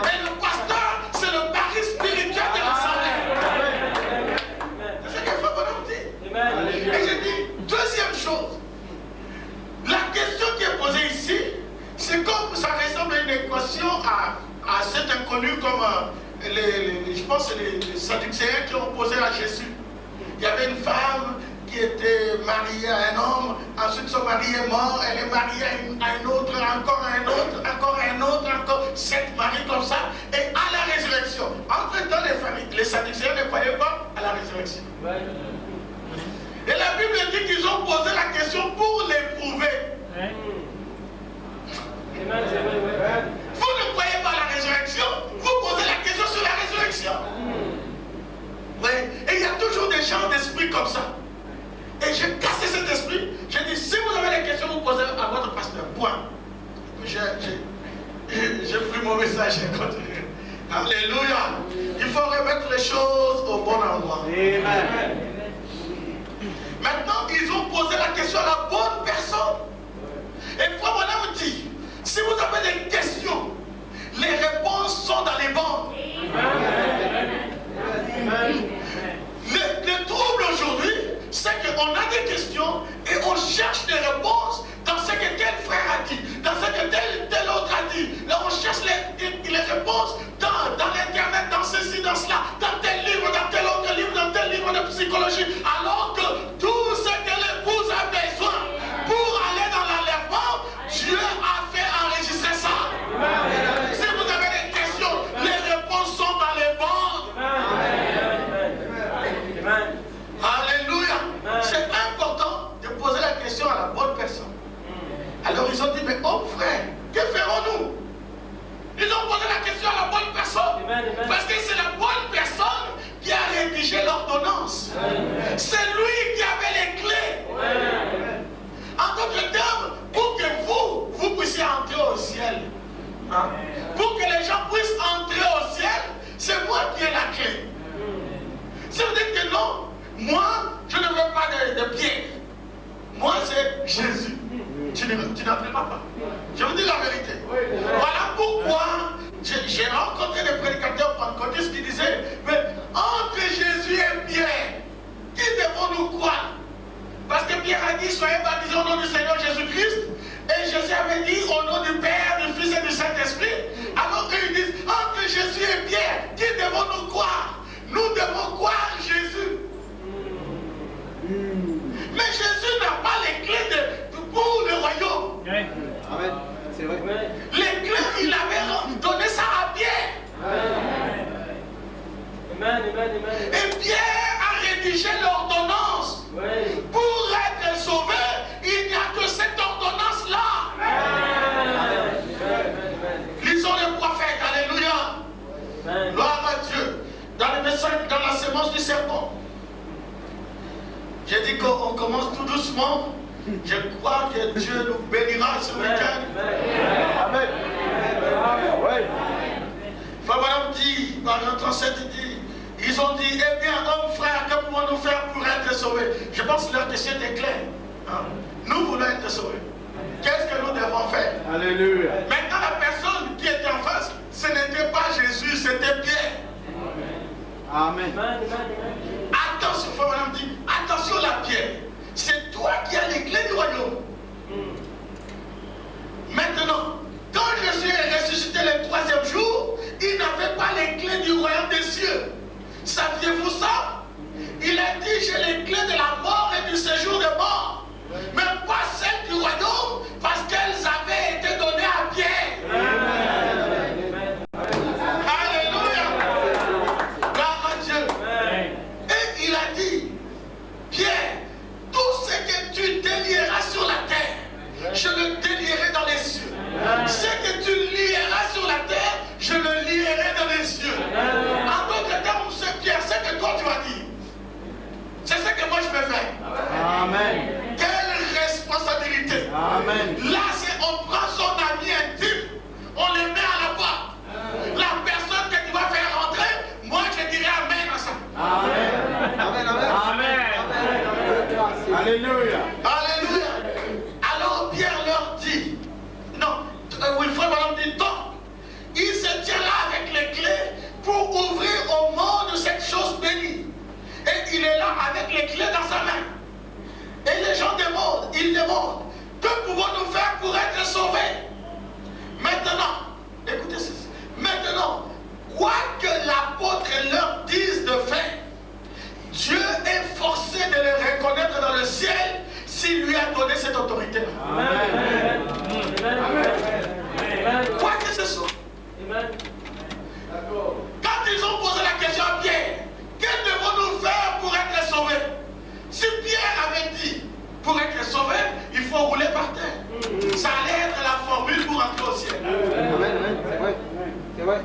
Et le pasteur, c'est le mari spirituel de l'assemblée. C'est ce qu'il faut qu'on dit. Et j'ai dit, deuxième chose, la question qui est posée ici, c'est comme ça ressemble à une équation à cet inconnu comme je pense que les Sadducéens qui ont posé à Jésus. Il y avait une femme qui était mariée à un homme, ensuite son mari est mort, elle est mariée à un autre, encore à un autre, encore à un autre, encore 7 maris comme ça, et à la résurrection. Entre-temps, les Sadducéens ne croyaient pas à la résurrection. Et la Bible dit qu'ils ont posé la question pour l'éprouver. Vous ne croyez pas à la résurrection, vous posez la question sur la résurrection. Oui. Et il y a toujours des gens d'esprit comme ça. Et j'ai cassé cet esprit. J'ai dit, si vous avez des questions, vous posez à votre pasteur. Point. J'ai pris mon message et continué. Alléluia. Il faut remettre les choses au bon endroit.
Amen.
Maintenant, ils ont posé la question à la bonne personne. Et Frère Branham dit, si vous avez des questions, les réponses sont dans les bancs. Le trouble aujourd'hui, c'est qu'on a des questions et on cherche des réponses dans ce que tel frère a dit, dans ce que tel autre a dit. Là, on cherche les réponses dans l'internet, dans ceci, dans cela, dans tel livre, dans tel autre livre, dans tel livre de psychologie, alors que tout ce que les moi, je ne veux pas de pierre. Moi, c'est Jésus. Tu n'apprendras pas. Je vous dis la vérité. Voilà pourquoi j'ai rencontré des prédicateurs pentecôtistes qui disaient, mais entre Jésus et Pierre, qui devons-nous croire? Parce que Pierre a dit, soyez baptisés au nom du Seigneur Jésus-Christ. Et Jésus avait dit, au nom du Père, du Fils et du Saint-Esprit. Alors qu'ils disent, entre Jésus et Pierre, qui devons-nous croire? Nous devons croire Jésus. Mais Jésus n'a pas les clés pour le royaume.
Amen. C'est vrai.
Les clés, il avait donné ça à Pierre. Et Pierre a rédigé l'ordonnance. Pour être sauvé, il n'y a que cette ordonnance-là. Lisons les prophètes. Alléluia. Gloire à Dieu. Dans le message, dans la sémence du serpent. J'ai dit qu'on commence tout doucement. Je crois que Dieu nous bénira ce week-end.
Amen.
Frère Madame dit, par le 37, il dit, ils ont dit, eh bien, hommes frères, que pouvons-nous faire pour être sauvés? Je pense que leur question est claire. Nous voulons être sauvés. Qu'est-ce que nous devons faire?
Alléluia.
Maintenant, la personne qui était en face, ce n'était pas Jésus, c'était Pierre.
Amen.
Attention, frère Madame dit, attention la pierre. C'est toi qui as les clés du royaume. Maintenant, quand Jésus est ressuscité le 3e jour, il n'avait pas les clés du royaume des cieux. Saviez-vous ça? Il a dit, j'ai les clés de la mort et du séjour de mort. Mais pas celles du royaume, parce qu'elles avaient été données à Pierre. Alléluia. Gloire à Dieu. Et il a dit, Pierre, tout ce que tu délieras sur la terre, je le délierai dans les cieux. Ce que tu lieras sur la terre, je le lierai dans les cieux. En d'autres termes, ce Pierre, ce que toi tu as dit, c'est ce que moi je vais faire.
Amen.
Quelle responsabilité.
Amen.
Là, on prend son ami intime, on le met à la porte. La personne que tu vas faire rentrer, moi je dirai amen à ça.
Amen. Amen. Amen. Amen. Alléluia.
Alléluia. Alors Pierre leur dit, non, Wilfred Madame dit, donc, il se tient là avec les clés pour ouvrir au monde cette chose bénie. Et il est là avec les clés dans sa main. Et les gens demandent, ils demandent, que pouvons-nous faire pour être sauvés? Maintenant, écoutez ceci, maintenant, quoi que l'apôtre leur dise de faire, Dieu est forcé de les reconnaître dans le ciel s'il lui a donné cette autorité-là.
Amen.
Quoi que ce soit. Quand ils ont posé la question à Pierre, que devons-nous faire pour être sauvés? Si Pierre avait dit, pour être sauvé, il faut rouler par terre. Ça allait être la formule pour entrer au ciel.
Amen. C'est vrai.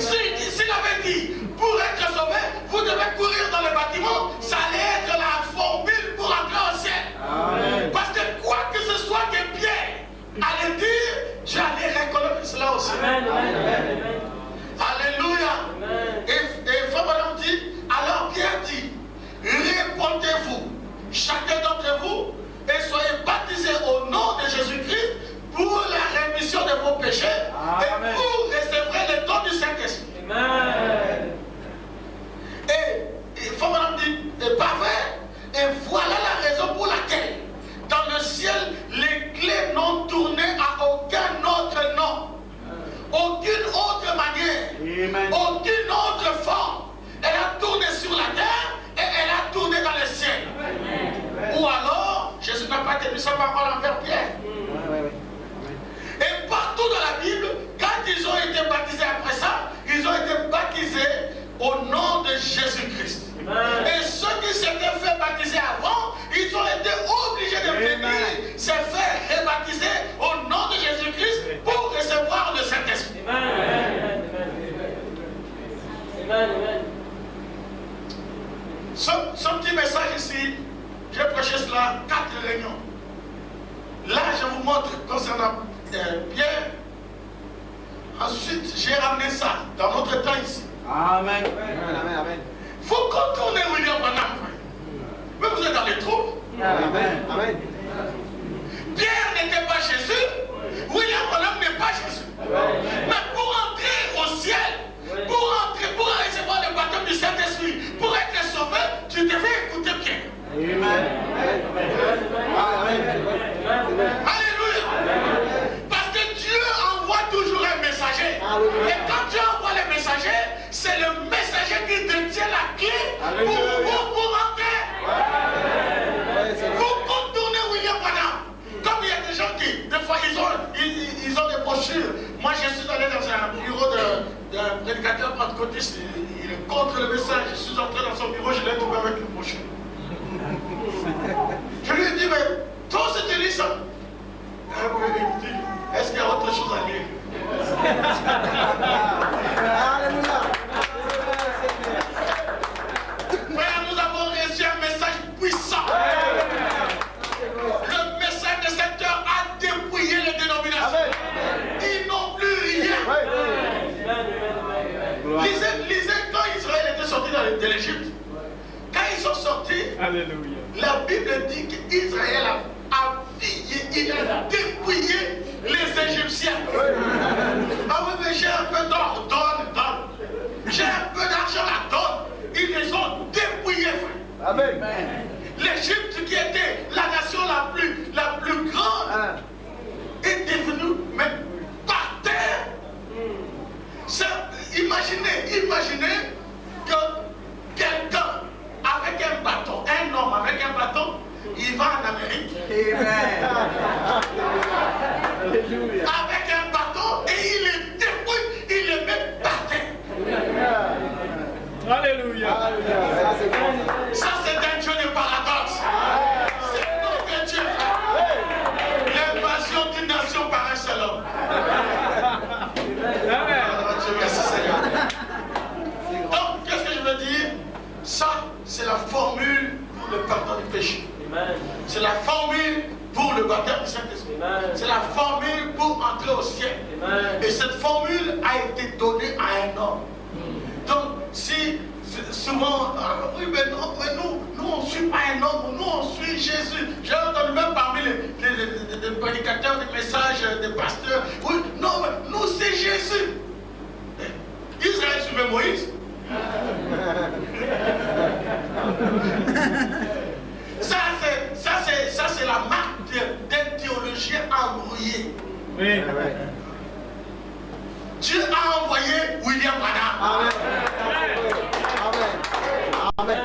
S'il avait dit, pour être sauvé, vous devez courir dans le bâtiment, ça allait être la formule pour entrer au ciel.
Amen.
Parce que quoi que ce soit que Pierre allait dire, j'allais reconnaître cela aussi. Alléluia. Et Frère Madame dit, alors Pierre dit, répondez-vous, chacun d'entre vous, et soyez baptisés au nom de Jésus-Christ pour la rémission de vos péchés. Amen. Et vous recevrez le don du Saint-Esprit. Et Frère Madame dit, et pas vrai. Et voilà la raison pour laquelle, dans le ciel, les clés n'ont tourné à aucun autre nom. Aucune autre manière. Amen. Aucune autre forme. Elle a tourné sur la terre et elle a tourné dans le ciel. Amen. Ou alors, Jésus n'a pas tenu sa parole envers Pierre. Et partout dans la Bible, quand ils ont été baptisés après ça, ils ont été baptisés au nom de Jésus-Christ. Et ceux qui s'étaient fait baptiser avant, ils ont été obligés de venir se faire rebaptiser au nom de Jésus-Christ pour recevoir le Saint-Esprit. Ce petit message ici, j'ai prêché cela 4 réunions. Là, je vous montre concernant Pierre. Ensuite, j'ai ramené ça dans notre temps ici.
Amen. Amen.
Il faut contourner William Branham. Mais vous êtes dans les troupes.
Amen. Amen.
Pierre n'était pas Jésus. William Branham n'est pas Jésus. Mais pour entrer au ciel, pour recevoir le baptême du Saint-Esprit, pour être sauvé, tu devais écouter Pierre.
Amen.
Alléluia. Parce que Dieu envoie toujours un messager. Et quand Dieu envoie le messager, c'est le messager qui détient la clé pour entrer. Vous contournez William Branham. Comme il y a des gens qui, des fois, ils ont des brochures. Moi, je suis allé dans un bureau d'un prédicateur pentecôtiste. Il est contre le message. Je suis entré dans son bureau, je l'ai trouvé avec une brochure. Je lui ai dit, mais toi aussi tu lis ça? Il me dit, est-ce qu'il y a autre chose à lire? Frère, nous avons reçu un message puissant. Le message de cette heure a dépouillé les dénominations. Ils n'ont plus rien. Lisez quand Israël était sorti de l'Égypte. Quand ils sont sortis,
Alléluia.
la Bible dit qu'Israël a pillé, il a dépouillé les Égyptiens. Ah oui, mais j'ai un peu d'or, donne. J'ai un peu d'argent, la donne. Ils les ont dépouillés, frère.
Amen.
L'Égypte qui était la nation la plus grande est devenue même par terre. Imaginez que quelqu'un avec un bâton, un homme avec un bâton, il va en Amérique. Avec un bâton et il les dépouille, il les met par terre.
Alléluia.
Ça c'est un Dieu de paradoxe. C'est notre Dieu, frère. L'invasion d'une nation par un seul homme. Dieu, merci Seigneur. Donc, qu'est-ce que je veux dire? Ça, c'est la formule pour le pardon du péché. C'est la formule pour le baptême du Saint-Esprit. C'est la formule pour entrer au ciel. Et cette formule a été donnée à un homme. Donc, si souvent, oui, mais non, nous on ne suit pas un homme, nous on suit Jésus. J'ai entendu même parmi les prédicateurs, des messages, des pasteurs. Oui, non, mais nous c'est Jésus. Israël suivait Moïse. Ça c'est la marque d'un théologien embrouillé.
Oui.
Dieu a envoyé William Branham.
Amen.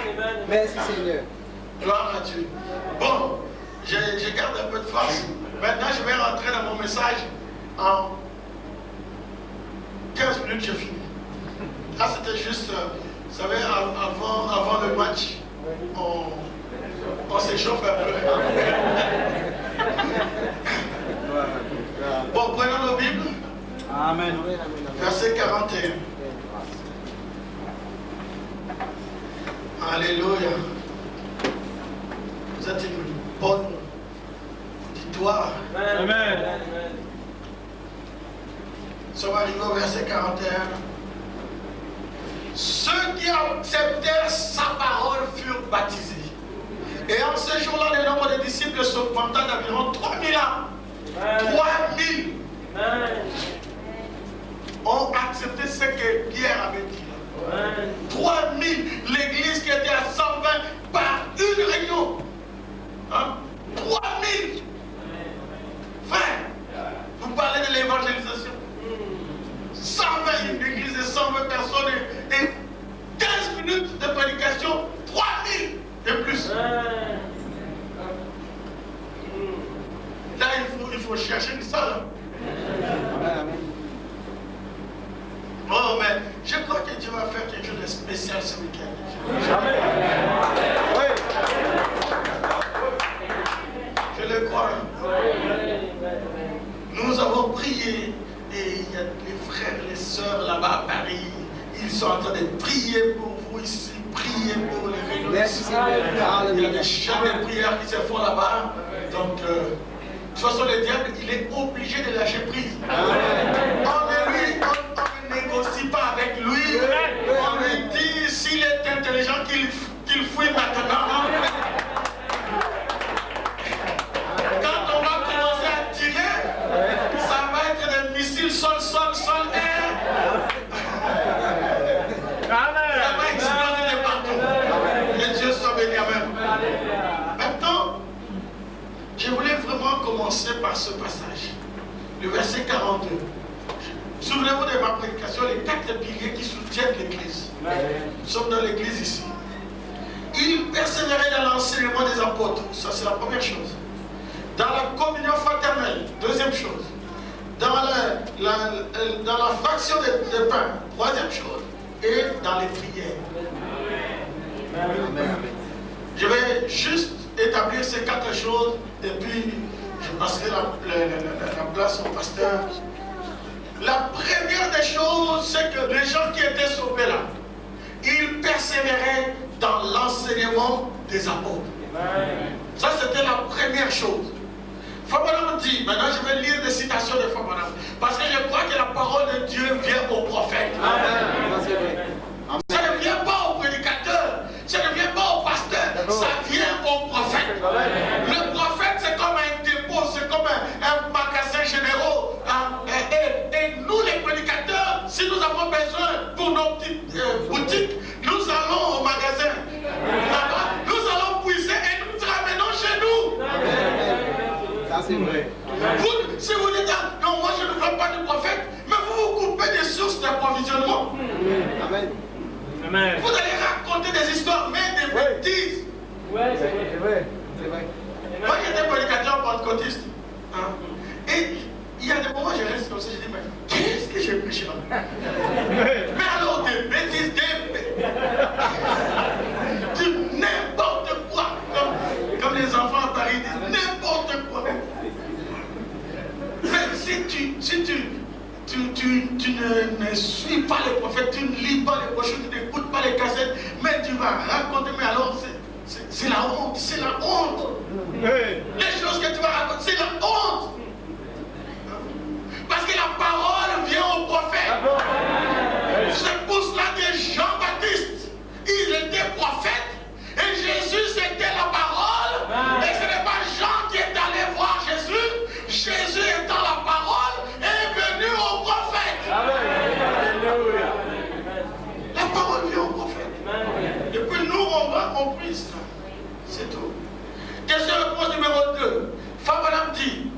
Merci Seigneur.
Gloire à Dieu. Bon, je garde un peu de force. Maintenant, je vais rentrer dans mon message. En 15 minutes, j'ai fini. Là, c'était juste, vous savez, avant le match, on s'échauffe un peu. Bon, prenons nos Bibles.
Amen.
Verset 41. Alléluia. Vous êtes une bonne auditoire.
Amen.
Nous sommes arrivés au verset 41. Ceux qui acceptèrent sa parole furent baptisés. Et en ce jour-là, le nombre de disciples s'augmenta d'environ 3000 ans. 3000 ont accepté ce que Pierre avait dit. 3000, l'église qui était à 120 par une réunion. 3000. Frère, vous parlez de l'évangélisation. 120, une église de 120 personnes et 15 minutes de prédication, 3000 et plus. Là, il faut chercher une salle. Oh, mais je crois que Dieu va faire quelque chose de spécial ce week-end. Je le crois. Nous avons prié et il y a les frères et les sœurs là-bas à Paris. Ils sont en train de prier pour vous ici, prier pour les réunions. Il y a des chants de prière qui se font là-bas. Donc, de toute façon, le diable, il est obligé de lâcher prise. On ne négocie pas avec lui. On lui dit, s'il est intelligent, qu'il fouille maintenant. commencer par ce passage. Le verset 42. Souvenez-vous de ma prédication, les 4 piliers qui soutiennent l'Église. Nous sommes dans l'Église ici. Il persévérait dans l'enseignement des apôtres. Ça, c'est la première chose. Dans la communion fraternelle. Deuxième chose. Dans la fraction de pain. Troisième chose. Et dans les prières. Amen. Je vais juste établir ces 4 choses et puis je passerai la place au pasteur. La première des choses, c'est que les gens qui étaient sauvés là, ils persévéraient dans l'enseignement des apôtres. Ça, c'était la première chose. Fabonam dit, maintenant je vais lire des citations de Fabonam, parce que je crois que la parole de Dieu vient au prophète. Ça ne vient pas au prédicateur, ça ne vient pas au pasteur, ça vient au prophète. Le prophète, c'est comme un dépôt, c'est comme un magasin généraux. Et nous, les prédicateurs, si nous avons besoin pour nos petites boutiques, nous allons au magasin. Nous allons puiser et nous ramenons chez nous.
Ça, c'est vrai.
Vous, si vous dites, non, moi je ne veux pas du prophète, mais vous vous coupez des sources d'approvisionnement.
Amen.
Amen.
Vous allez raconter des histoires, mais des bêtises.
Ouais, c'est vrai.
C'est vrai.
Moi j'étais prédicateur pentecôtiste. Et il y a des moments où je reste comme ça, je dis, mais qu'est-ce que j'ai prêché là? Mais alors des bêtises, du n'importe quoi. Comme les enfants à Paris disent, n'importe quoi. Mais si tu ne suis pas les prophètes, tu ne lis pas les brochures, tu n'écoutes pas les cassettes, mais tu vas raconter, mais alors c'est la honte, c'est la honte. Les choses que tu vas raconter, c'est la honte. Parce que la parole vient au prophète. C'est pour cela que Jean-Baptiste, il était prophète, et Jésus c'était la parole, et ce n'est pas Jean qui est allé voir Jésus, Jésus étant la parole est venu au prophète. La parole vient au prophète. Et puis nous on prie ça. C'est tout. Question-réponse numéro 2. Fabonam dit,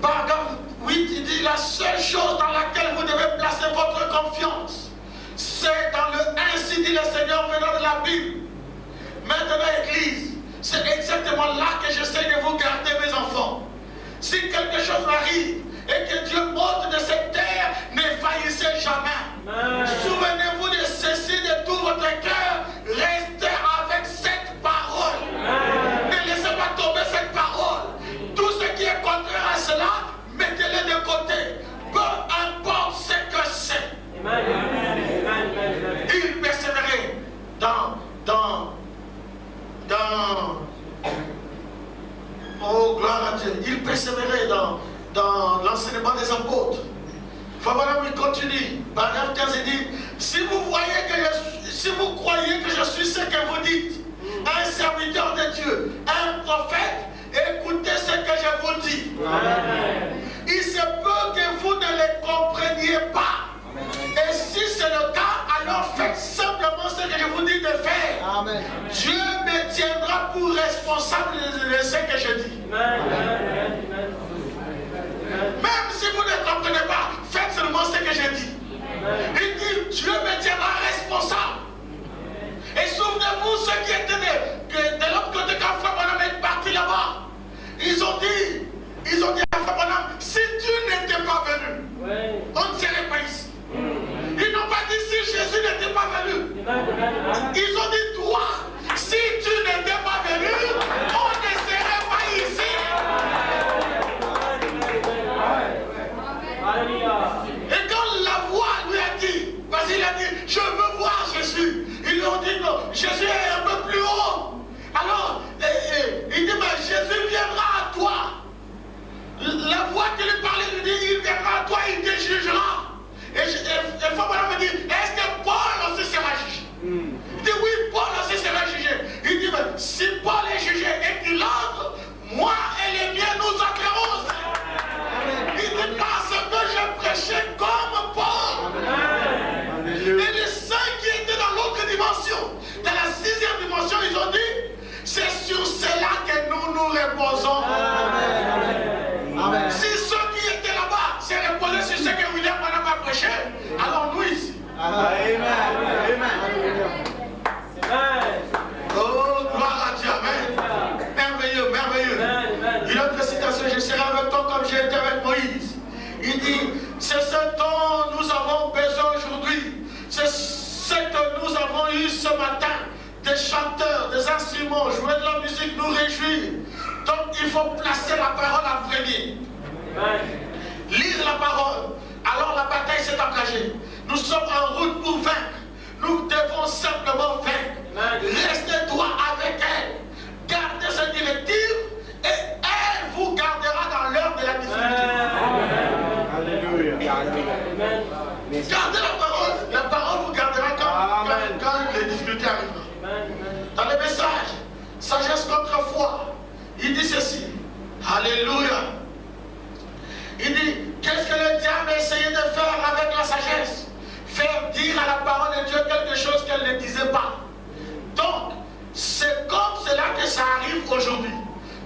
paragraphe 8, il dit la seule chose dans laquelle vous devez placer votre confiance, c'est dans le ainsi dit le Seigneur venant de la Bible. Maintenant, Église, c'est exactement là que j'essaie de vous garder, mes enfants. Si quelque chose arrive et que Dieu monte de cette terre, ne faillissez jamais. Souvenez-vous de ceci de tout votre cœur. Restez avec cette parole. Ne laissez pas tomber cette parole. Tout ce qui est contraire à cela, mettez-le de côté. Peu importe ce que c'est. Il persévérait oh gloire à Dieu, il persévérait dans l'enseignement des apôtres. Fabonam, il continue. Paragraphe 15, il dit, si vous croyez que je suis ce que vous dites, un serviteur de Dieu, un prophète, écoutez ce que je vous dis. Amen. Il se peut que vous ne les compreniez pas. Et si c'est le cas, alors faites simplement ce que je vous dis de faire. Amen. Dieu me tiendra pour responsable de ce que je dis. Amen. Même si vous ne comprenez pas, faites seulement ce que je dis. Il dit, Dieu me tiendra responsable. Et souvenez-vous, ceux qui étaient de l'autre côté quand Fabonam est parti là-bas, ils ont dit à Fabonam, si tu n'étais pas venu, on ne serait pas ici. Ils n'ont pas dit si Jésus n'était pas venu. Ils ont dit, toi, si tu n'étais pas venu, on ne serait pas ici. Et quand la voix lui a dit, parce qu'il a dit, je veux voir Jésus, ils lui ont dit, non, Jésus est un peu plus haut. Alors, il dit, mais Jésus viendra à toi. La voix qui lui parlait lui dit, il viendra à toi, il te jugera. Et Fabonam me dit, est-ce que Paul aussi sera jugé? Il dit, oui, Paul aussi sera jugé. Il dit, mais si Paul est jugé et qu'il entre, moi et les miens, nous entrerons. Il dit, parce que je prêchais comme Paul. Et les saints qui étaient dans l'autre dimension, dans la 6e dimension, ils ont dit, c'est sur cela que nous nous reposons. dit, c'est ce dont nous avons besoin aujourd'hui. C'est ce que nous avons eu ce matin. Des chanteurs, des instruments, jouer de la musique nous réjouit. Donc il faut placer la parole en premier. Lire la parole. Alors la bataille s'est engagée. Nous sommes en route pour vaincre. Nous devons simplement vaincre. Restez droit avec elle. Gardez ses directives et elle vous gardera dans l'heure de la difficulté.
Alléluia.
Gardez la parole vous gardera quand les difficultés arriveront. Dans le message, sagesse contre foi, il dit ceci. Alléluia. Il dit, qu'est-ce que le diable a essayé de faire avec la sagesse? Faire dire à la parole de Dieu quelque chose qu'elle ne disait pas. Donc, c'est comme cela que ça arrive aujourd'hui.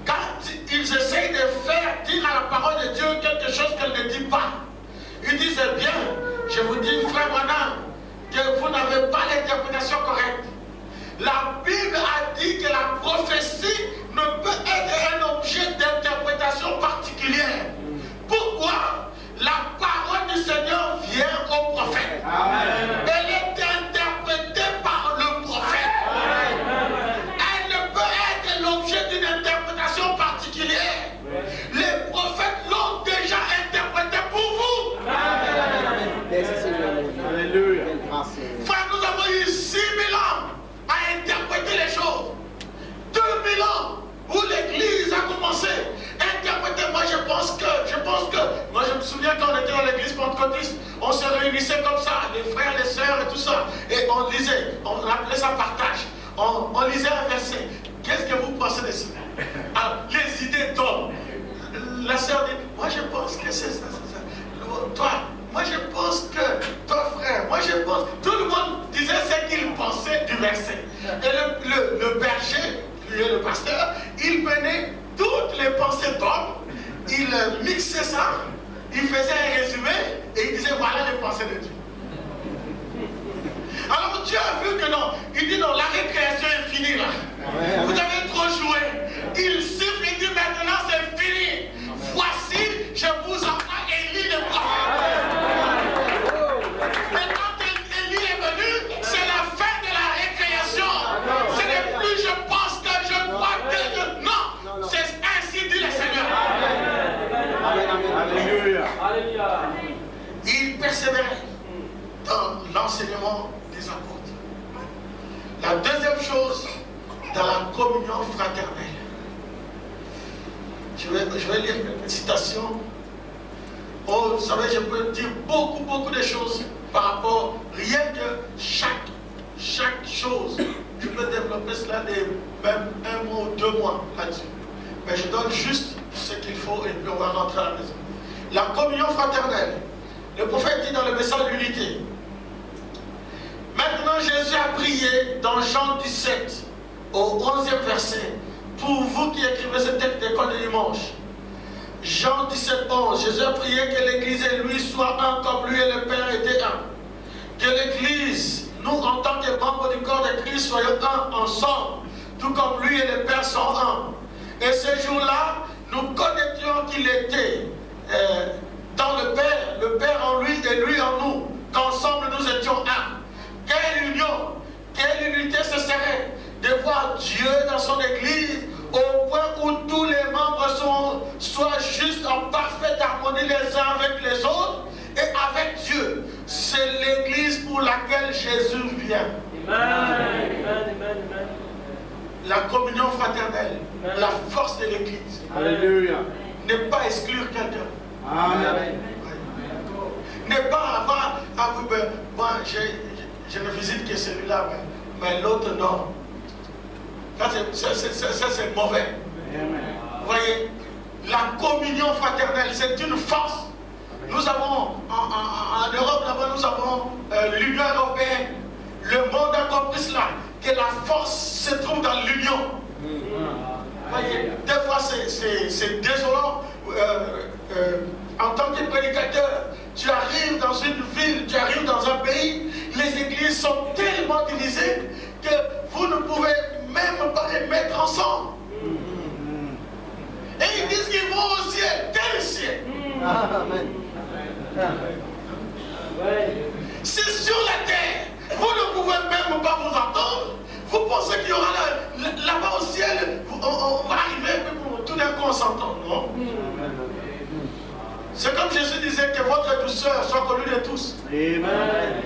Quand ils essayent de faire dire à la parole de Dieu quelque chose qu'elle ne dit pas, ils disent, eh bien, je vous dis, frère Branham, que vous n'avez pas l'interprétation correcte. La Bible a dit que la prophétie ne peut être un objet d'interprétation particulière. Pourquoi? La parole du Seigneur vient au prophète. Amen. Elle est interprétée par le prophète. Amen. Elle ne peut être l'objet d'une interprétation particulière. Les prophètes l'ont déjà interprétée pour vous.
Alléluia.
Frère, nous avons eu 6000 ans à interpréter les choses. 2000 ans où l'Église a commencé à interpréter. Moi je pense que, moi je me souviens quand on était dans l'Église pentecôtiste, on se réunissait comme ça, les frères, les sœurs et tout ça, et on lisait, on appelait ça partage. On lisait un verset. Qu'est-ce que vous pensez de ça? Alors, les idées tombent. La sœur dit, moi je pense que c'est ça. Toi, moi je pense que, toi frère, moi je pense. Tout le monde disait ce qu'il pensait du verset. Et le berger, le pasteur, il prenait toutes les pensées d'homme, il mixait ça, il faisait un résumé et il disait voilà les pensées de Dieu. Alors Dieu a vu que non, il dit non, la récréation est finie là. Vous avez trop joué. Il siffle et dit maintenant c'est fini. Voici, je vous envoie Élie le prophète. Et quand Élie est venu, c'est la fin de la récréation. Ce n'est plus je pense que je crois que non. C'est ainsi dit le Seigneur.
Alléluia.
Il persévérait dans l'enseignement des apôtres. La deuxième chose, dans la communion fraternelle. Je vais lire une citation. Oh, vous savez, je peux dire beaucoup de choses par rapport, rien que chaque chose. Je peux développer cela même un mois ou 2 mois là-dessus. Mais je donne juste ce qu'il faut et puis on va rentrer à la maison. La communion fraternelle. Le prophète dit dans le message de l'unité. Maintenant Jésus a prié dans Jean 17 au 11e verset. Pour vous qui écrivez ce texte d'école de dimanche. Jean 17, 11. Jésus a prié que l'Église et lui soient un comme lui et le Père étaient un. Que l'Église, nous en tant que membres du corps de Christ, soyons un ensemble. Tout comme lui et le Père sont un. Et ce jour-là, nous connaîtrions qu'il était dans le Père en lui et lui en nous, qu'ensemble nous étions un. Quelle union, quelle unité ce serait de voir Dieu dans son Église au point où tous les membres soient juste en parfaite harmonie les uns avec les autres et avec Dieu. C'est l'Église pour laquelle Jésus vient.
Amen.
La communion fraternelle, la force de l'Église.
Alléluia.
Ne pas exclure quelqu'un.
Amen.
Ne pas avoir, moi je ne visite que celui-là, mais l'autre non. Ça c'est mauvais. Vous voyez, la communion fraternelle, c'est une force. Nous avons, en Europe, là-bas, nous avons l'Union européenne. Le monde a compris cela, que la force se trouve dans l'union. Vous voyez, des fois c'est désolant. En tant que prédicateur, tu arrives dans une ville, tu arrives dans un pays, les églises sont tellement divisées que vous ne pouvez même pas les mettre ensemble. Et ils disent qu'ils vont au ciel, tel ciel.
Amen.
C'est sur la terre. Vous ne pouvez même pas vous entendre. Vous pensez qu'il y aura là-bas au ciel, on va arriver, tout d'un coup on s'entend, non? C'est comme Jésus disait que votre douceur soit connue de tous.
Amen.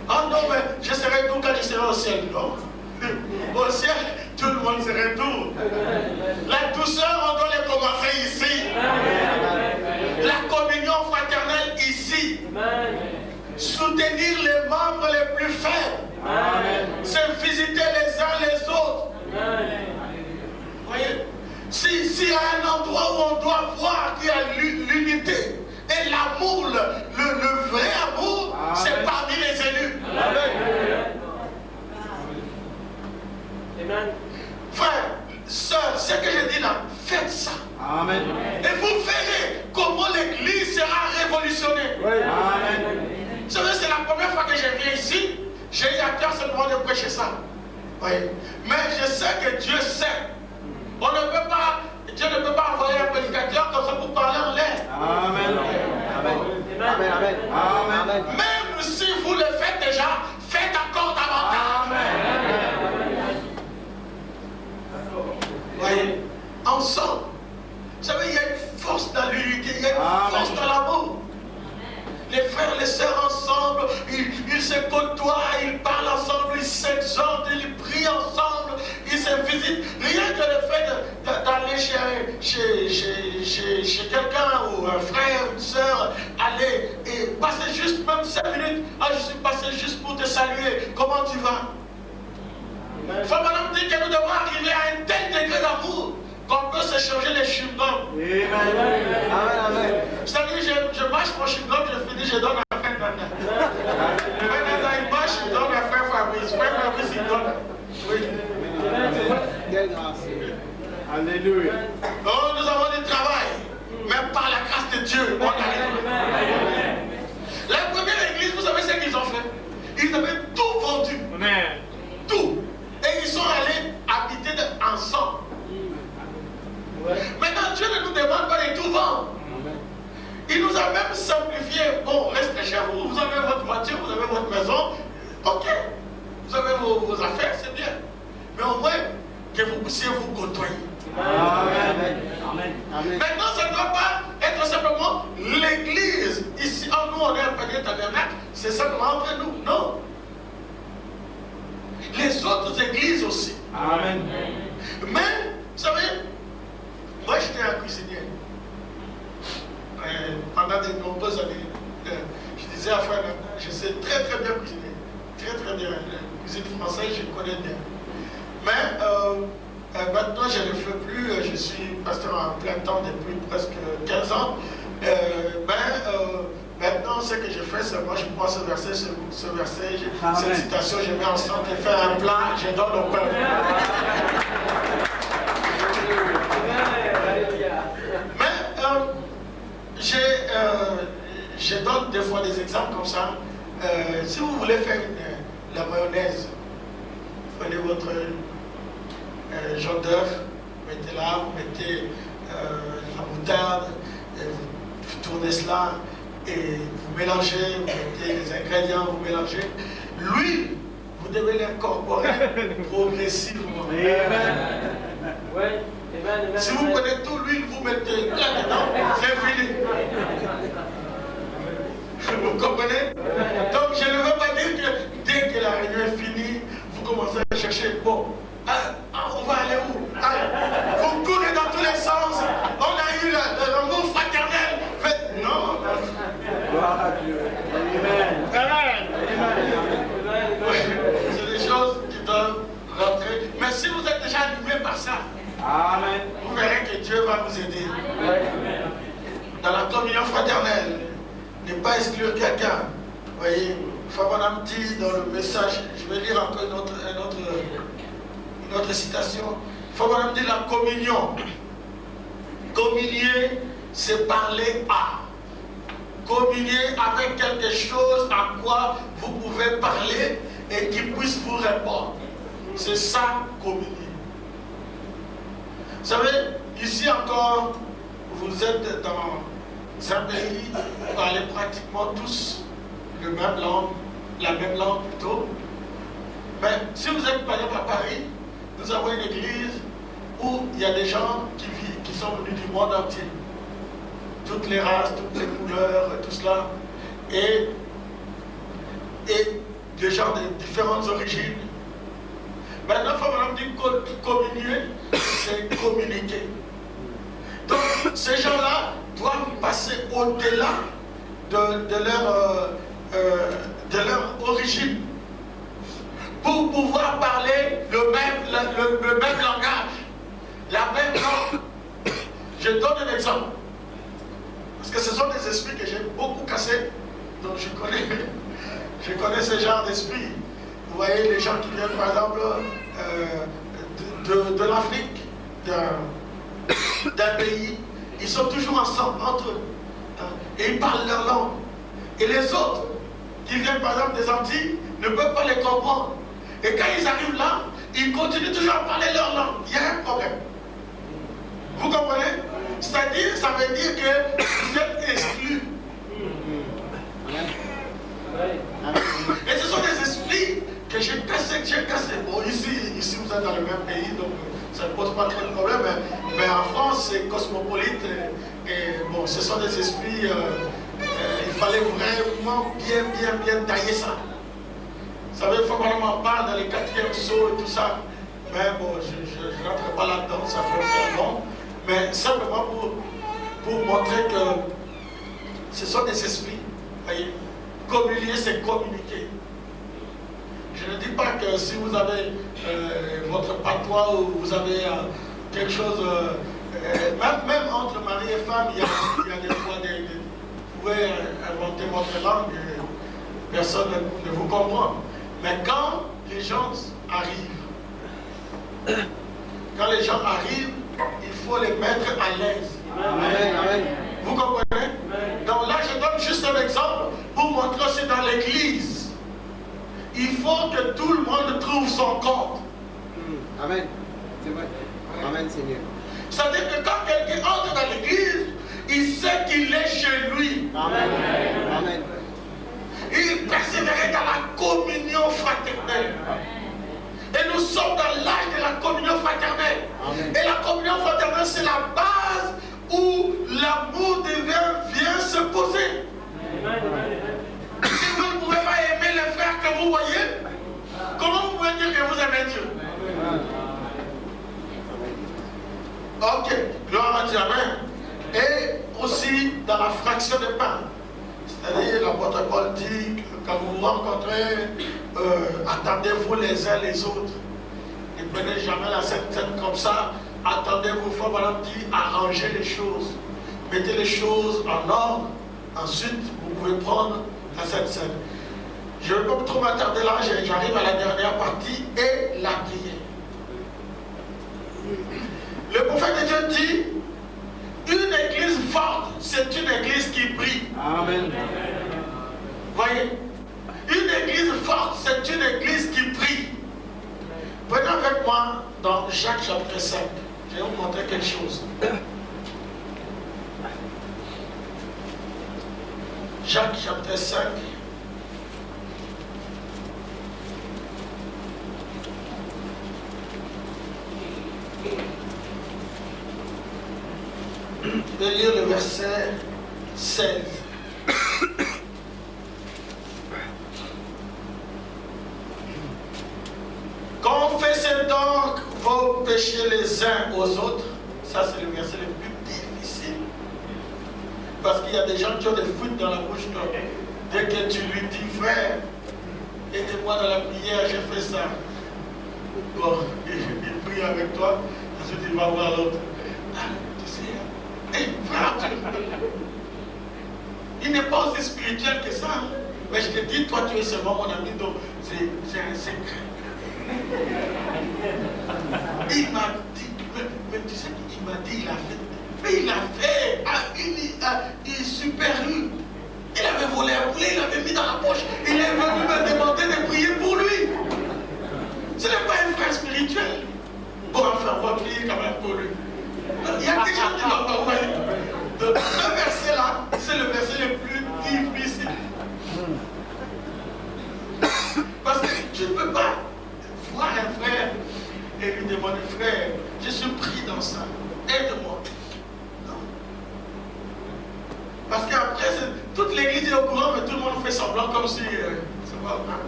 Ah non, mais je serai doux quand je serai au ciel, non? Au ciel, tout le monde serait doux. La douceur, on doit les commencer ici. La communion fraternelle ici. Soutenir les membres les plus faibles. Se visiter les uns les autres. Voyez, s'il y a un endroit où on doit voir qu'il y a l'unité et l'amour, le vrai amour, c'est parmi les élus.
Amen.
Frère, sœur, ce que je dis là, faites ça.
Amen.
Et vous verrez comment l'église sera révolutionnée.
Amen.
Vous savez, c'est la première fois que je viens ici. J'ai eu à cœur seulement de prêcher ça. Oui. Mais je sais que Dieu sait. On ne peut pas, Dieu ne peut pas envoyer un prédicateur comme ça pour parler en l'air.
Amen. Amen. Amen. Amen. Amen.
Même si vous le faites déjà, faites encore davantage.
Amen.
Voyez, ensemble. Vous savez, il y a une force dans l'unité, il y a une force dans l'amour. Les frères, les sœurs ensemble, ils se côtoient, ils parlent ensemble, ils s'exhortent, ils prient ensemble, ils se visitent. Rien que le fait d'aller chez quelqu'un ou un frère, une sœur, aller et passer juste même 5 minutes. Ah, je suis passé juste pour te saluer. Comment tu vas? Faut maintenant dire que nous devons arriver à un tel degré d'amour qu'on peut se changer les chewing-gums.
Amen.
Vous savez, je mâche mon chewing-gum, je finis, je donne à frère Nana. Frère Nana, il mâche, il donne à frère Fabrice. Frère Fabrice, il donne. Oui.
Alléluia.
Oh, nous avons du travail. Mais par la grâce de Dieu, on arrive. La première église, vous savez ce qu'ils ont fait? Ils avaient tout vendu.
Amen.
Tout. Et ils sont allés habiter ensemble. Maintenant, Dieu ne nous demande pas de tout vendre. Il nous a même simplifié. Bon, restez chez vous, vous avez votre voiture, vous avez votre maison. Ok. Vous avez vos affaires, c'est bien. Mais au moins, que vous puissiez vous côtoyer.
Amen.
Maintenant, ça ne doit pas être simplement l'église. Ici, nous, on est un panier tabernacle. C'est simplement entre nous. Non. Les autres églises aussi.
Amen.
Mais, vous savez, moi j'étais un cuisinier. Pendant de nombreuses années, je disais à frère, je sais très très bien cuisiner. Très très bien. La cuisine française, je connais bien. Mais maintenant, je ne le fais plus. Je suis pasteur en plein temps depuis presque 15 ans. Maintenant, ce que je fais, c'est moi, je prends ce verset, cette citation, je mets ensemble, je fais un plat, je donne au peuple. Mais je donne des fois des exemples comme ça. Si vous voulez faire la mayonnaise, prenez votre jaune d'œuf, mettez-la, vous mettez la moutarde, vous tournez cela. Et vous mélangez, vous mettez les ingrédients, vous mélangez. L'huile, vous devez l'incorporer progressivement.
Amen.
Si vous prenez toute l'huile, vous mettez là-dedans, c'est fini. Vous comprenez? Donc je ne veux pas dire que dès que la réunion est finie, vous commencez à chercher, bon, on va aller où? Vous courez dans tous les sens, on a eu l'amour fraternel. Non.
Gloire à Dieu. Amen.
C'est des choses qui doivent rentrer. Mais si vous êtes déjà animé par ça,
Amen.
vous verrez que Dieu va vous aider. Dans la communion fraternelle, ne pas exclure quelqu'un. Vous voyez, Fabanam dit dans le message, je vais lire encore une autre citation. Fabanam dit la communion. Communier, c'est parler à. Communier avec quelque chose à quoi vous pouvez parler et qui puisse vous répondre. C'est ça, communier. Vous savez, ici encore, vous êtes un pays où on parlait pratiquement tous la même langue plutôt. Mais si vous êtes par exemple à Paris, nous avons une église où il y a des gens qui sont venus du monde entier. Toutes les races, toutes les couleurs, tout cela. Et des gens de différentes origines. Maintenant, il faut vraiment dire communier, c'est communiquer. Donc, ces gens-là doivent passer au-delà de leur origine pour pouvoir parler le même langage, la même langue. Je donne un exemple. Parce que ce sont des esprits que j'ai beaucoup cassés. Donc je connais ce genre d'esprit. Vous voyez les gens qui viennent par exemple de l'Afrique, d'un pays, ils sont toujours ensemble, entre eux. Et ils parlent leur langue. Et les autres qui viennent par exemple des Antilles ne peuvent pas les comprendre. Et quand ils arrivent là, ils continuent toujours à parler leur langue. Il y a un problème. Vous comprenez? C'est-à-dire, ça veut dire que vous êtes exclus. Et ce sont des esprits que j'ai cassés. Bon, ici vous êtes dans le même pays, donc ça ne pose pas trop de problème. Mais en France, c'est cosmopolite. Et bon, ce sont des esprits, il fallait vraiment bien tailler ça. Vous savez, il faut vraiment parler dans les 4e sauts et tout ça. Mais bon, je ne rentre pas là-dedans, ça fait très long. Mais simplement pour montrer que ce sont des esprits. Voyez, communier, c'est communiquer. Je ne dis pas que si vous avez votre patois ou vous avez quelque chose, même entre mari et femme, il y a des fois vous pouvez inventer votre langue et personne ne vous comprend. Mais quand les gens arrivent, il faut les mettre à l'aise.
Amen.
Vous comprenez? Donc là, je donne juste un exemple pour montrer aussi dans l'église. Il faut que tout le monde trouve son compte.
Amen. C'est vrai. Amen, Seigneur.
C'est-à-dire que quand quelqu'un entre dans l'église, il sait qu'il est chez lui.
Amen. Amen.
Il persévérait dans la communion fraternelle. Et nous sommes dans l'âge de la communion fraternelle.
Amen.
Et la communion fraternelle, c'est la base où l'amour divin vient se poser. Si vous ne pouvez pas aimer les frères que vous voyez, comment vous pouvez dire que vous aimez Dieu? Ok, gloire à Dieu, amen. Et aussi dans la fraction de pain. C'est-à-dire, l'apôtre Paul dit que quand vous vous rencontrez, attendez-vous les uns les autres. Ne prenez jamais la scène comme ça. Attendez-vous, il faut voilà, arranger les choses. Mettez les choses en ordre. Ensuite, vous pouvez prendre la scène. Je ne vais pas trop m'attarder là, j'arrive à la dernière partie et la prière. Le prophète de Dieu dit, une église forte, c'est une église qui prie.
Amen.
Voyez, une église forte, c'est une église qui prie. Prenez avec moi dans Jacques chapitre 5. Je vais vous montrer quelque chose. Jacques chapitre 5. Je vais lire le verset 16. Confessez donc vos péchés les uns aux autres. Ça, c'est le verset le plus difficile. Parce qu'il y a des gens qui ont des fuites dans la bouche. Dès que tu lui dis, frère, aidez-moi dans la prière, j'ai fait ça. Bon, il prie avec toi. Ensuite, il va voir l'autre. Ah, tu sais, hey, frère, il n'est pas aussi spirituel que ça. Mais je te dis, toi, tu es seulement mon ami, donc c'est un secret. Il m'a dit, mais tu sais qu'il m'a dit, il a fait. Mais il a fait, il est super rude. Il avait volé un poulet, il l'avait mis dans la poche. Il est venu me demander de prier pour lui. Ce n'est pas un frère spirituel. Bon, enfin, on va prier quand même pour lui. Il y a des gens qui n'ont pas envoyé. Donc, ce verset-là,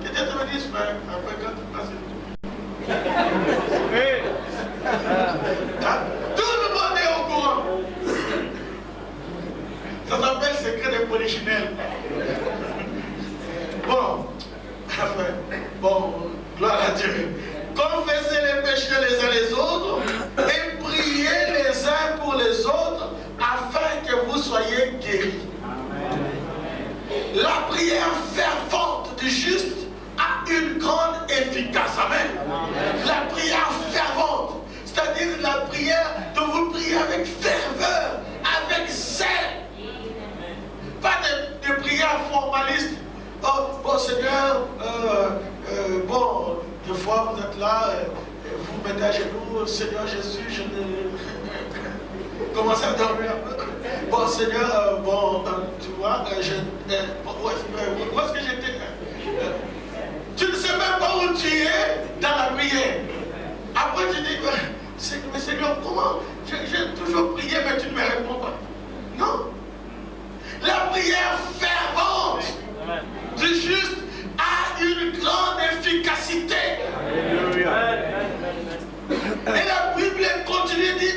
Que Dieu te bénisse, frère. Après, quand tu passes. Tout le monde est au courant. Ça s'appelle secret des polichinelles. Bon, enfin, bon, gloire à Dieu. Confessez les péchés les uns les autres et priez les uns pour les autres afin que vous soyez guéris. La prière fervente du juste a une grande efficace. Amen. La prière fervente, c'est-à-dire la prière de vous prier avec ferveur, avec zèle. Pas de prière formaliste. Oh, bon Seigneur, bon, des fois vous êtes là, vous mettez à genoux, Seigneur Jésus, je ne... Commencez à dormir un peu. Bon Seigneur, bon, tu vois, où est-ce que j'étais? Tu ne sais même pas où tu es dans la prière. Après tu dis, mais Seigneur, comment? J'ai toujours prié, mais tu ne me réponds pas. Non. La prière fervente du juste a une grande efficacité. Alléluia. Et la Bible continue de dire,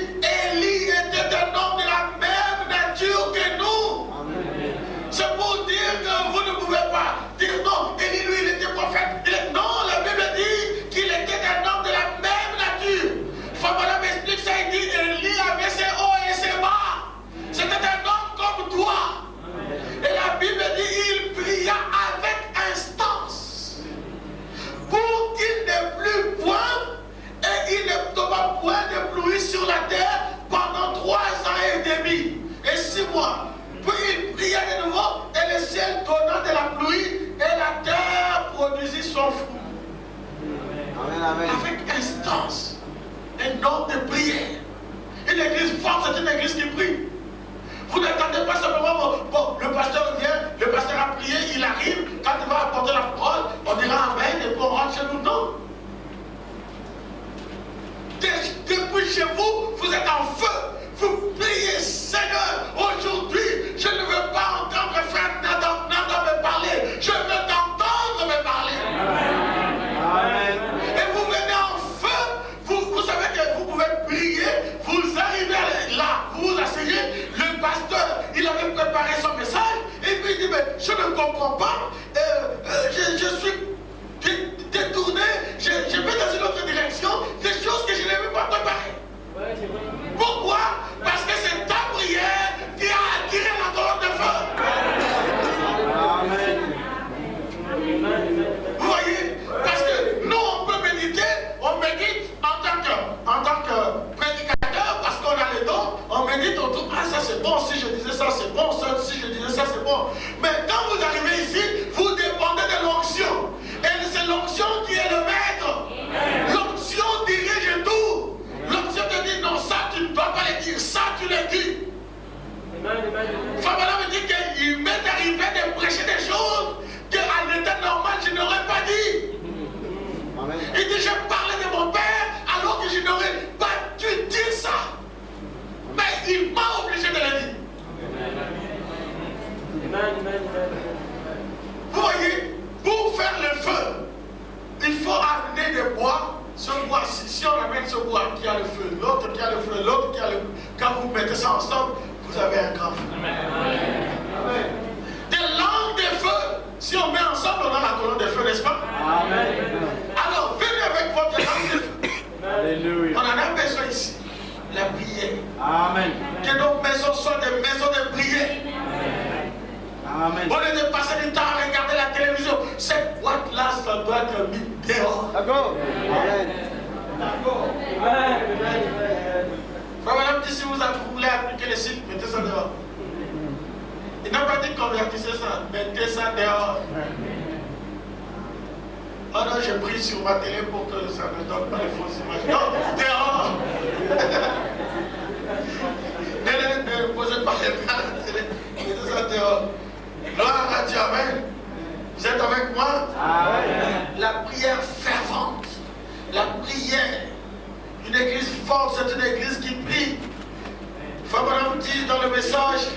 Élie était un homme de la même nature que nous. C'est pour dire que vous ne pouvez pas dire non, Élie lui il était prophète. Non, la Bible dit qu'il était un homme de la même nature. Fabala m'explique ça, il dit Élie avait ses hauts et ses bas. C'était un homme comme toi. Et la Bible dit il pria avec instance pour qu'il n'ait plus point et il ne tomba point de pluie sur la terre pendant 3 ans et demi et 6 mois. Puis il pria de nouveau et le ciel donna de la pluie et la terre produisit son fruit.
Amen, amen.
Avec instance, un homme de prière. Une église forte, c'est une église qui prie. Vous n'attendez pas simplement, bon, le pasteur vient, le pasteur a prié, il arrive, quand il va apporter la parole, on dira amen et puis on rentre chez nous. Non. Depuis chez vous, vous êtes en feu. Vous priez, Seigneur, aujourd'hui, je ne veux pas entendre frère Nadab me parler. Je veux t'entendre me parler. Amen. Et vous venez en feu. Vous savez que vous pouvez prier. Vous arrivez là, vous vous asseyez. Le pasteur, il avait préparé son message. Et puis il dit, mais je ne comprends pas. Je suis détourné. Je vais dans une autre direction. Des choses que je n'ai même pas préparées. Pourquoi? Parce que c'est ta prière qui a attiré la colonne de feu. Amen. Vous voyez? Parce que nous, on peut méditer, on médite en tant que prédicateur, parce qu'on a les dons, on médite, on trouve, ah ça c'est bon, si je disais ça c'est bon, ça, si je disais ça c'est bon. Mais quand vous arrivez ici, vous dépendez de l'onction. Et c'est l'onction qui est le maître. L'onction dirige tout. L'onction te dit non, ça tu ne dois pas le dire, ça tu le dis. Fabala me dit qu'il m'est arrivé de prêcher des choses qu'à l'état normal je n'aurais pas dit. Amen. Il dit je parlais de mon père alors que je n'aurais pas dû dire ça. Mais il m'a obligé de le dire. Vous voyez, pour faire le feu, il faut amener des bois. Ce bois, si on amène ce bois qui a le feu, l'autre qui a le feu, l'autre qui a le feu, quand vous mettez ça ensemble, vous avez un grand feu. Amen. Des langues de feu, si on met ensemble, on a la colonne de feu, n'est-ce pas? Amen. Alors, venez avec votre langue de feu. Alléluia. On en a besoin ici. La prière. Amen. Que nos maisons soient des maisons de prière. Amen. Au lieu de passer du temps à regarder la télévision, cette boîte-là, ça doit être mis dehors. D'accord. Amen. D'accord. Amen. Frère Madame dit si vous voulez appliquer le site, mettez ça dehors. Il n'a pas dit convertissez ça, mettez ça dehors. Oh non, j'ai pris sur ma télé pour que ça ne donne pas les fausses images. Non, dehors. Ne posez pas les mains à la télé, mettez ça dehors. Gloire à Dieu, amen. Vous êtes avec moi? Amen. La prière fervente, la prière. Une église forte, c'est une église qui prie. Fabien dit dans le message,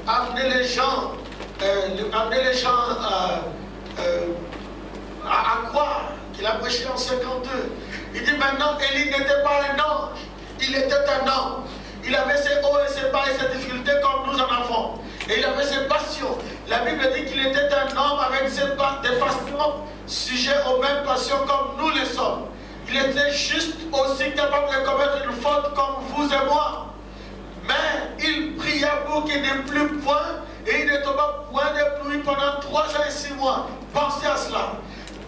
amenez les gens à croire qu'il a prêché en 52. Il dit maintenant, Élie n'était pas un ange, il était un homme. Il avait ses hauts et ses bas et ses difficultés comme nous en avons. Et il avait ses passions. La Bible dit qu'il était un homme avec des passions sujets aux mêmes passions comme nous les sommes. Il était juste aussi capable de commettre une faute comme vous et moi. Mais il pria pour qu'il n'ait plus point et il ne tomba point de pluie pendant 3 ans et 6 mois. Pensez à cela.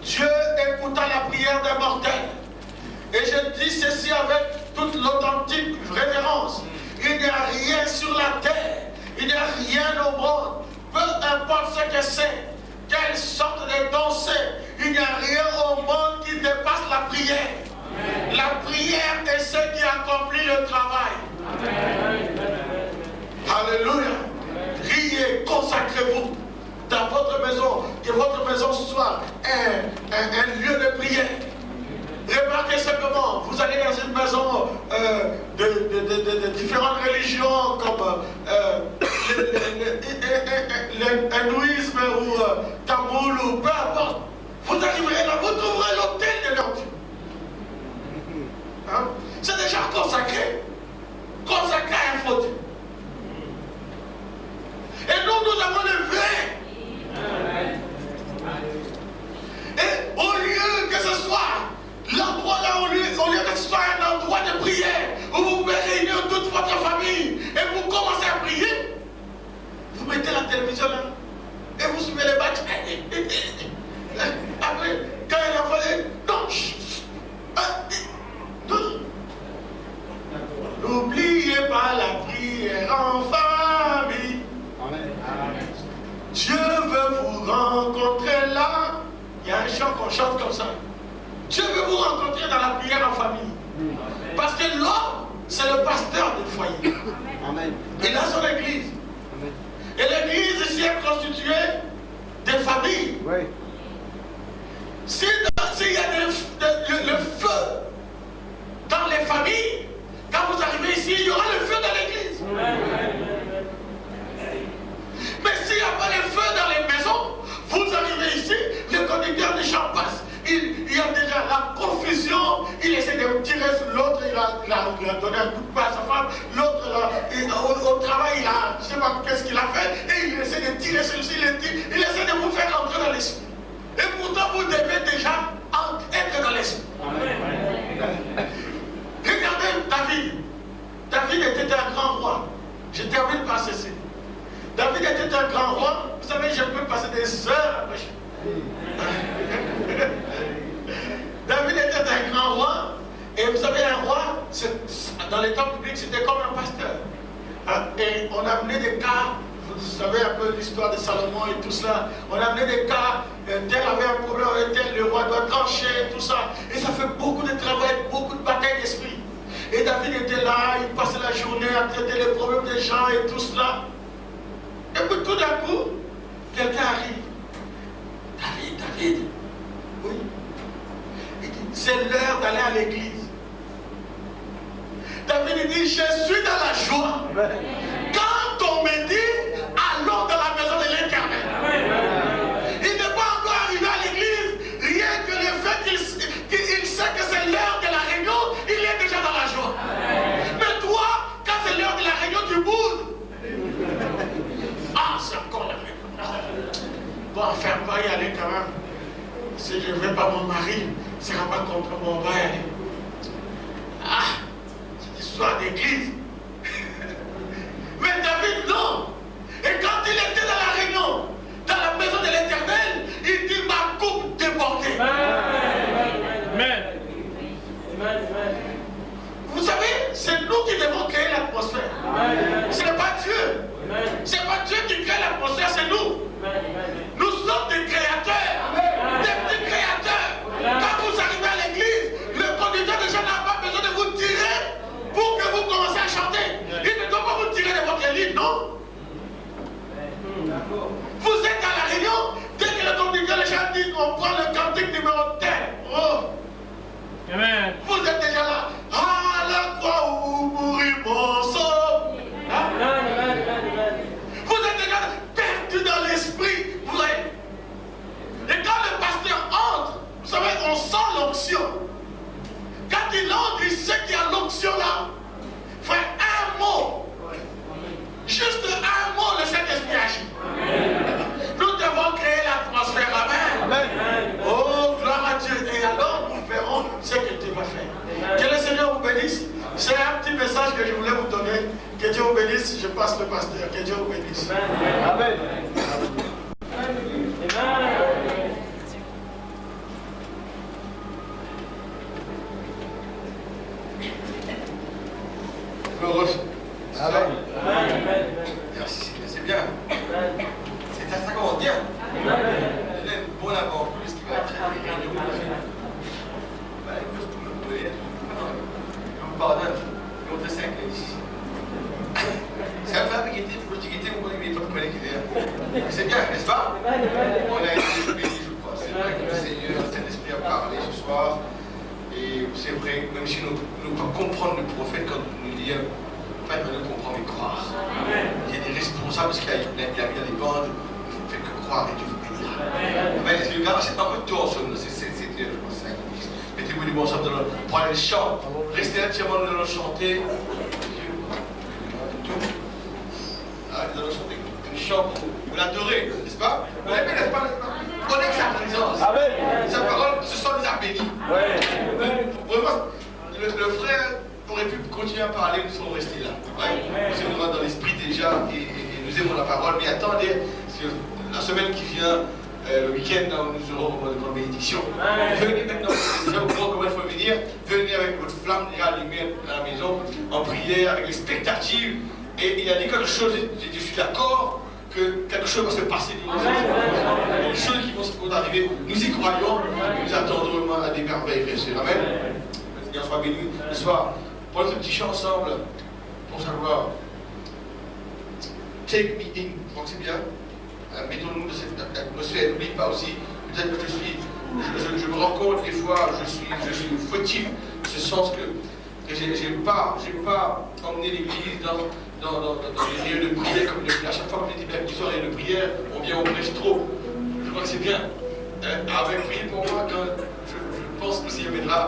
Dieu écouta la prière des mortels. Et je dis ceci avec toute l'authentique révérence. Il n'y a rien sur la terre, il n'y a rien au monde, peu importe ce que c'est, quelle sorte de dansée, il n'y a rien au monde qui dépasse la prière. Amen. La prière est ce qui accomplit le travail. Amen. Alléluia. Priez, consacrez-vous dans votre maison, que votre maison soit un lieu de prière. Remarquez simplement, vous allez dans une maison de différentes religions comme l'hindouisme ou tamoul ou peu importe. Vous arriverez là, vous trouverez l'autel de leur Dieu. Hein? C'est déjà consacré. Consacré à un faux Dieu. Et nous avons le vrai. Et au lieu que ce soit l'endroit là, au lieu que ce soit un endroit de prière où vous pouvez réunir toute votre famille et vous commencez à prier, vous mettez la télévision là et vous suivez les matchs. Après, quand il a fallu, n'oubliez pas la prière en famille. Dieu veut vous rencontrer là. Il y a un chant qu'on chante comme ça. Dieu veut vous rencontrer dans la prière en famille. Parce que l'homme, c'est le pasteur du foyer. Amen. Il a son église. Amen. Et l'église ici est constituée des familles. Oui. S'il y a le feu dans les familles, quand vous arrivez ici, il y aura le feu dans l'église. Mais s'il n'y a pas le feu dans les maisons, vous arrivez ici, le conducteur du chant passe. Il y a déjà la confusion, il essaie de tirer sur l'autre, il a donné un coup de poing à sa femme, l'autre au travail, je ne sais pas qu'est-ce qu'il a fait, et il essaie de tirer sur lui, il essaie de vous faire entrer dans l'esprit. Et pourtant vous devez déjà être dans l'esprit. Regardez David. David était un grand roi. Je termine par ceci. David était un grand roi. Vous savez, je peux passer des heures à prêcher. David était un grand roi. Et vous savez, un roi, dans les temps publics, c'était comme un pasteur. Et on a amené des cas, vous savez un peu l'histoire de Salomon et tout cela. On a amené des cas, tel avait un problème avec tel, le roi doit trancher, tout ça. Et ça fait beaucoup de travail, beaucoup de batailles d'esprit. Et David était là, il passait la journée à traiter les problèmes des gens et tout cela. Et puis tout d'un coup, quelqu'un arrive. David, oui. Il dit, c'est l'heure d'aller à l'église. David il dit, je suis dans la joie. Quand on me dit, allons dans la maison de l'Éternel. Il n'est pas encore arrivé à l'église, rien que le fait qu'il sait que c'est l'heure de la réunion, il est déjà dans la joie. Mais toi, quand c'est l'heure de la réunion, tu boudes. Ah, c'est encore la réunion. Bon, enfin, on va y aller quand même. Si je ne vais pas mon mari, il ne sera pas contre moi, on va y aller. Ah, c'est histoire d'église. Mais David, non. Et quand il était dans la réunion, dans la maison de l'Éternel, il dit, ma coupe débordée. Amen. Vous savez, c'est nous qui devons créer l'atmosphère. Ce n'est pas Dieu. Ce n'est pas Dieu qui crée l'atmosphère, c'est nous. Nous sommes des créateurs, des petits créateurs. Quand vous arrivez à l'église, le message que je voulais vous donner. Que Dieu vous bénisse. Je passe le pasteur. Que Dieu vous bénisse.
Amen.
Merci, c'est bien. Ça commence bien. Bon avant plus qui va être très je vous pardonne. Contre 5 ici. C'est un femme qui était pour qui était mon premier pas comme c'est bien, n'est-ce pas? On a été bénis, je crois. C'est vrai que le Seigneur, le Saint-Esprit a parlé ce soir. Et c'est vrai, même si nous ne pouvons pas comprendre le prophète quand nous dit pas de comprendre mais croire. Il y a des responsables parce qu'il a mis dans les bandes, il ne fait que croire et Dieu vous bénira. C'est le gars, c'est pas que toi, c'est Dieu, je pense. Mettez-vous du bon sens, prenez le chant, restez là, tiens-moi, nous allons chanter. Nous allons chanter une chant pour l'adorer, n'est-ce pas? Vous l'aimez, n'est-ce pas? Connaissez sa présence. Sa parole, ce sont des bénis. Vraiment, le frère aurait pu continuer à parler, nous sommes restés là. Nous sommes dans l'esprit déjà et nous aimons la parole. Mais attendez, la semaine qui vient, le week-end, nous aurons une grande bénédiction. Venez maintenant, déjà vous voyez comment il faut venir. Venez avec votre flamme déjà allumée à la maison, en prière, avec l'expectative. Et il a dit quelque chose, je suis d'accord, que quelque chose va se passer. Il y a des choses qui vont arriver. Nous y croyons, nous attendons vraiment à des merveilles, bien sûr. Amen. Que le Seigneur soit béni. Ce soir, prenons ce petit chant ensemble pour savoir. Take me in. Donc c'est bien. Mettons-nous dans cette atmosphère. N'oublie pas aussi, peut-être que je me rends compte des fois, je suis fautif, en ce sens que je n'ai pas emmené l'église dans les lieux de prière comme depuis. À chaque fois que je dis mercredi soir et de prière, on vient au prêche trop. Je crois que c'est bien. Avec prier pour moi, quand je pense que le Seigneur m'aidera,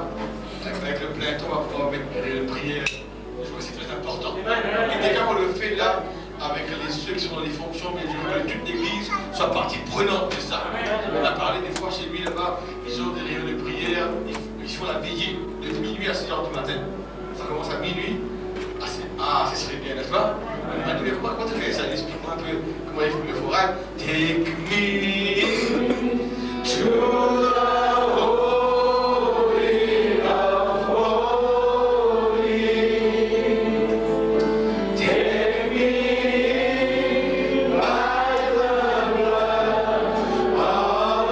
avec le plein temps, on va pouvoir mettre les prières. Je crois que c'est très important. Et déjà on le fait là, avec ceux qui sont dans les fonctions, mais je veux que toute l'église soit partie prenante de ça. On a parlé des fois chez lui là-bas, ils ont des réunions de prière, ils font la veillée de minuit à 6 h du matin. Ça commence à minuit. Ce serait bien, n'est-ce pas? Comment tu fais ça? Explique-moi un peu comment il faut le forail. Take me to the holy of holy. Take me by the blood of the Lamb.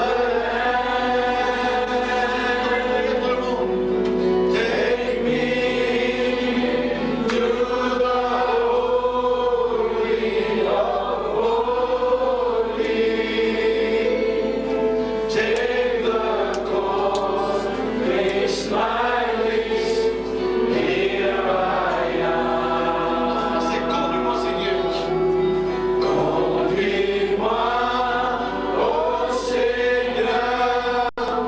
Take me to the holy of holy. Take the course, face my lips, here I am. Conduis-moi, Seigneur. Conduis-moi, ô Seigneur, dans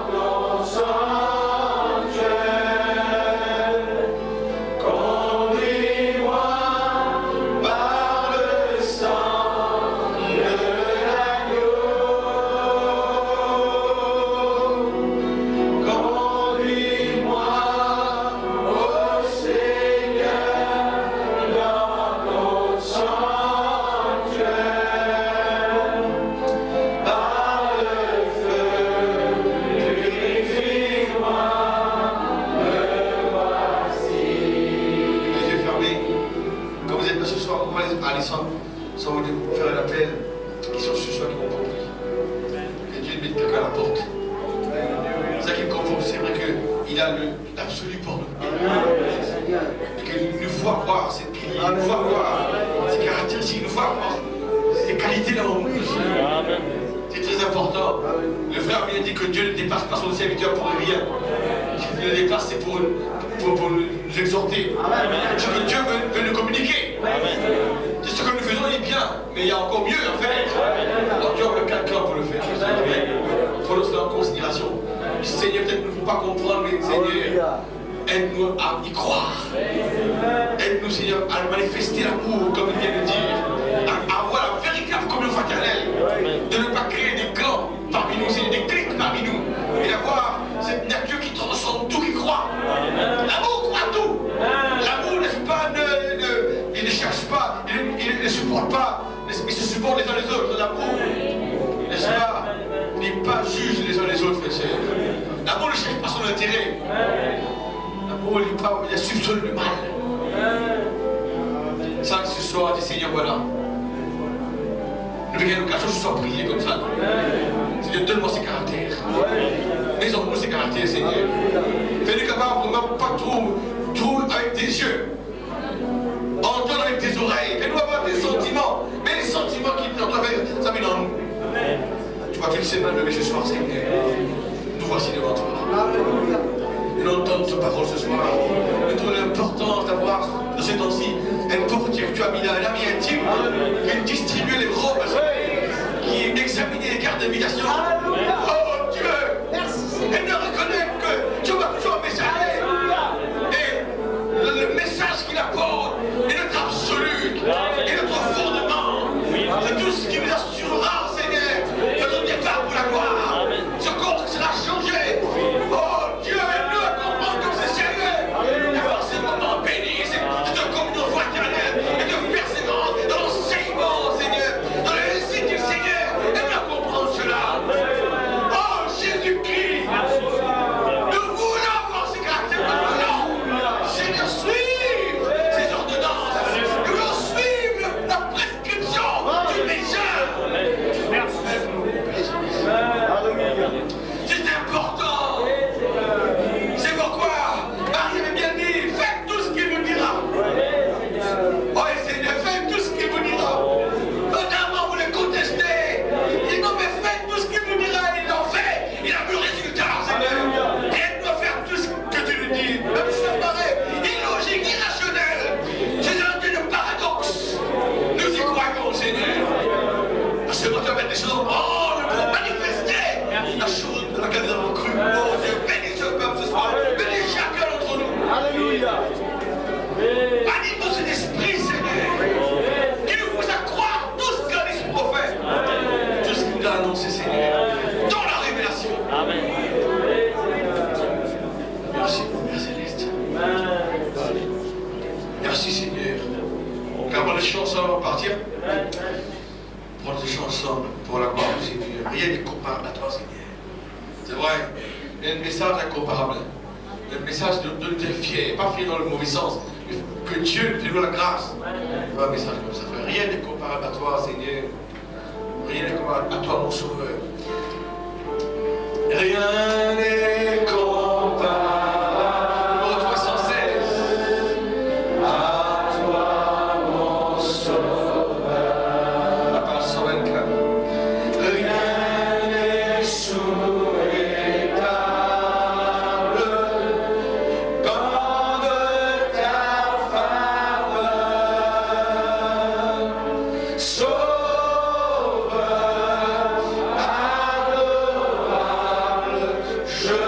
ton sanctuaire. Conduis-moi par le sang de l'agneau. Conduis-moi, ô Seigneur, dans ton sanctuaire. Par le feu, purifie-moi, me voici. Les yeux fermés. Quand vous êtes là ce soir, on va aller sans vous faire un appel. Qui sont ce soir qui m'ont compris. Que Dieu mette quelqu'un à la porte. C'est ça qui me conforte. C'est vrai qu'il a l'absolu pour nous. Et qu'il nous faut avoir cette pilier, il nous faut avoir ces caractéristiques, il nous faut avoir ces qualités là en nous. C'est très important. Le frère vient dit que Dieu ne dépasse pas son serviteur pour rien. Il le dépasse, c'est pour nous exhorter. Ce que Dieu veut nous communiquer. C'est ce que nous faisons est bien, mais il y a encore mieux à faire. Donc Dieu a quelqu'un pour le faire. Prenons cela en considération. Seigneur, peut-être nous ne pouvons pas comprendre, mais Seigneur, aide-nous à y croire. Aide-nous, Seigneur, à manifester l'amour, comme il vient de dire. À avoir la véritable communion fraternelle. De ne pas créer des clans parmi nous, Seigneur, des clics parmi nous. Et d'avoir cette nature qui transcende tout, qui croit. L'amour croit tout. L'amour pas soupçonner le mal. Ça, ce soir, dis Seigneur, voilà. Nous voulons qu'un jour je sois prié comme ça. Seigneur, donne-moi ces caractères. Mets-en-nous ces caractères, Seigneur. Fais-nous capables, vraiment pas tout avec tes yeux. Entendre avec tes oreilles. Fais-nous avoir des sentiments. Mais les sentiments qui nous traversent, ça vient en nous. Tu vas fixer ma levée ce soir, Seigneur. Nous voici devant toi. Et nous entendons ta parole ce soir. Nous trouvons l'importance d'avoir, dans ces temps-ci, un portier que tu as mis là, un ami intime, qui distribue les robes, qui examine les cartes d'invitation. Oh Dieu! Elle ne reconnaît que tu vas toujours un messager. Et le message qu'il apporte est notre absolu, est notre fondement. C'est tout ce qui nous assurera, Seigneur, notre départ pour la gloire. Ce corps sera changé. Oh Dieu, aide-nous à comprendre comme c'est sérieux. D'avoir ces moments bénis, cette communion fraternelle et de persévérance dans l'enseignement, Seigneur, dans le récit du Seigneur. Aide-nous à comprendre cela. Oh Jésus-Christ, nous voulons voir ces caractères de voulons. Seigneur, suivre ces ordonnances. Nous voulons suivre la prescription du Messie. C'est important. C'est pourquoi Marie avait bien dit, faites tout ce qu'il vous dira. Oh Seigneur, faites tout ce qu'il vous dira. Notamment vous le contestez. Il dit non mais faites tout ce qu'il vous dira. Il en fait. Il a vu le résultat, Seigneur. Et elle doit faire tout ce que tu lui dis. Même si ça paraît illogique, irrationnel. C'est un de paradoxe. Nous y croyons, Seigneur. Parce que nous devons mettre les choses en branle pour manifester la chose de laquelle nous avons cru. Oh Dieu, bénis ce peuple ce soir. Bénis chacun d'entre nous.
Alléluia.
Anime-nous cet esprit, Seigneur, qui nous pousse à croire tout ce qu'a dit ce prophète. Tout ce qu'il nous a annoncé, Seigneur, dans la révélation.
Amen.
Merci, Père Céleste. Merci, Seigneur. Car on est chanceux à partir. Prends des chansons pour la gloire du Seigneur. Rien n'est comparable à toi, Seigneur. C'est vrai, il y a un message incomparable. Un message de nous être fiers, pas fiers dans le mauvais sens, mais que Dieu te donne la grâce. Pas un message comme ça. Rien n'est comparable à toi, Seigneur. Rien n'est comparable à toi, mon Sauveur. Rien n'est comparable. Numéro 316. À toi, mon Sauveur. La page 124. Rien n'est souhaitable comme ta faveur. Sauveur adorable, je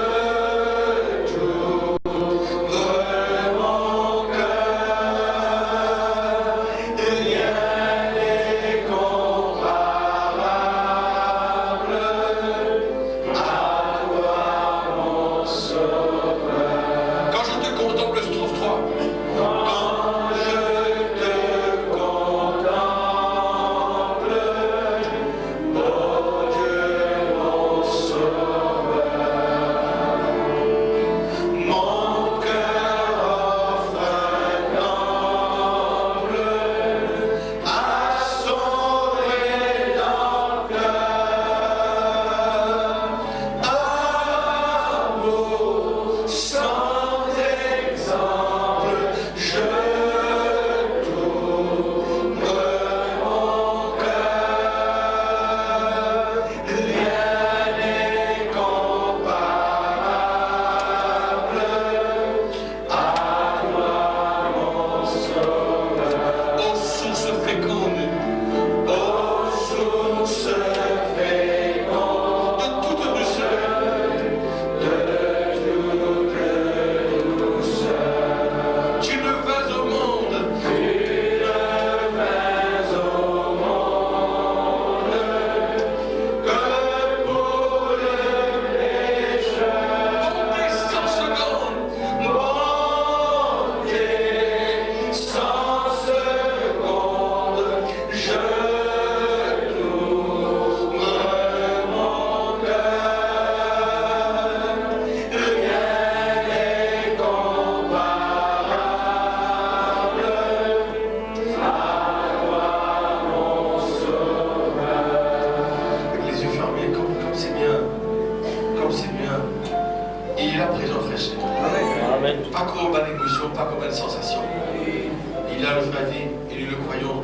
là, le frère dit, et nous le croyons,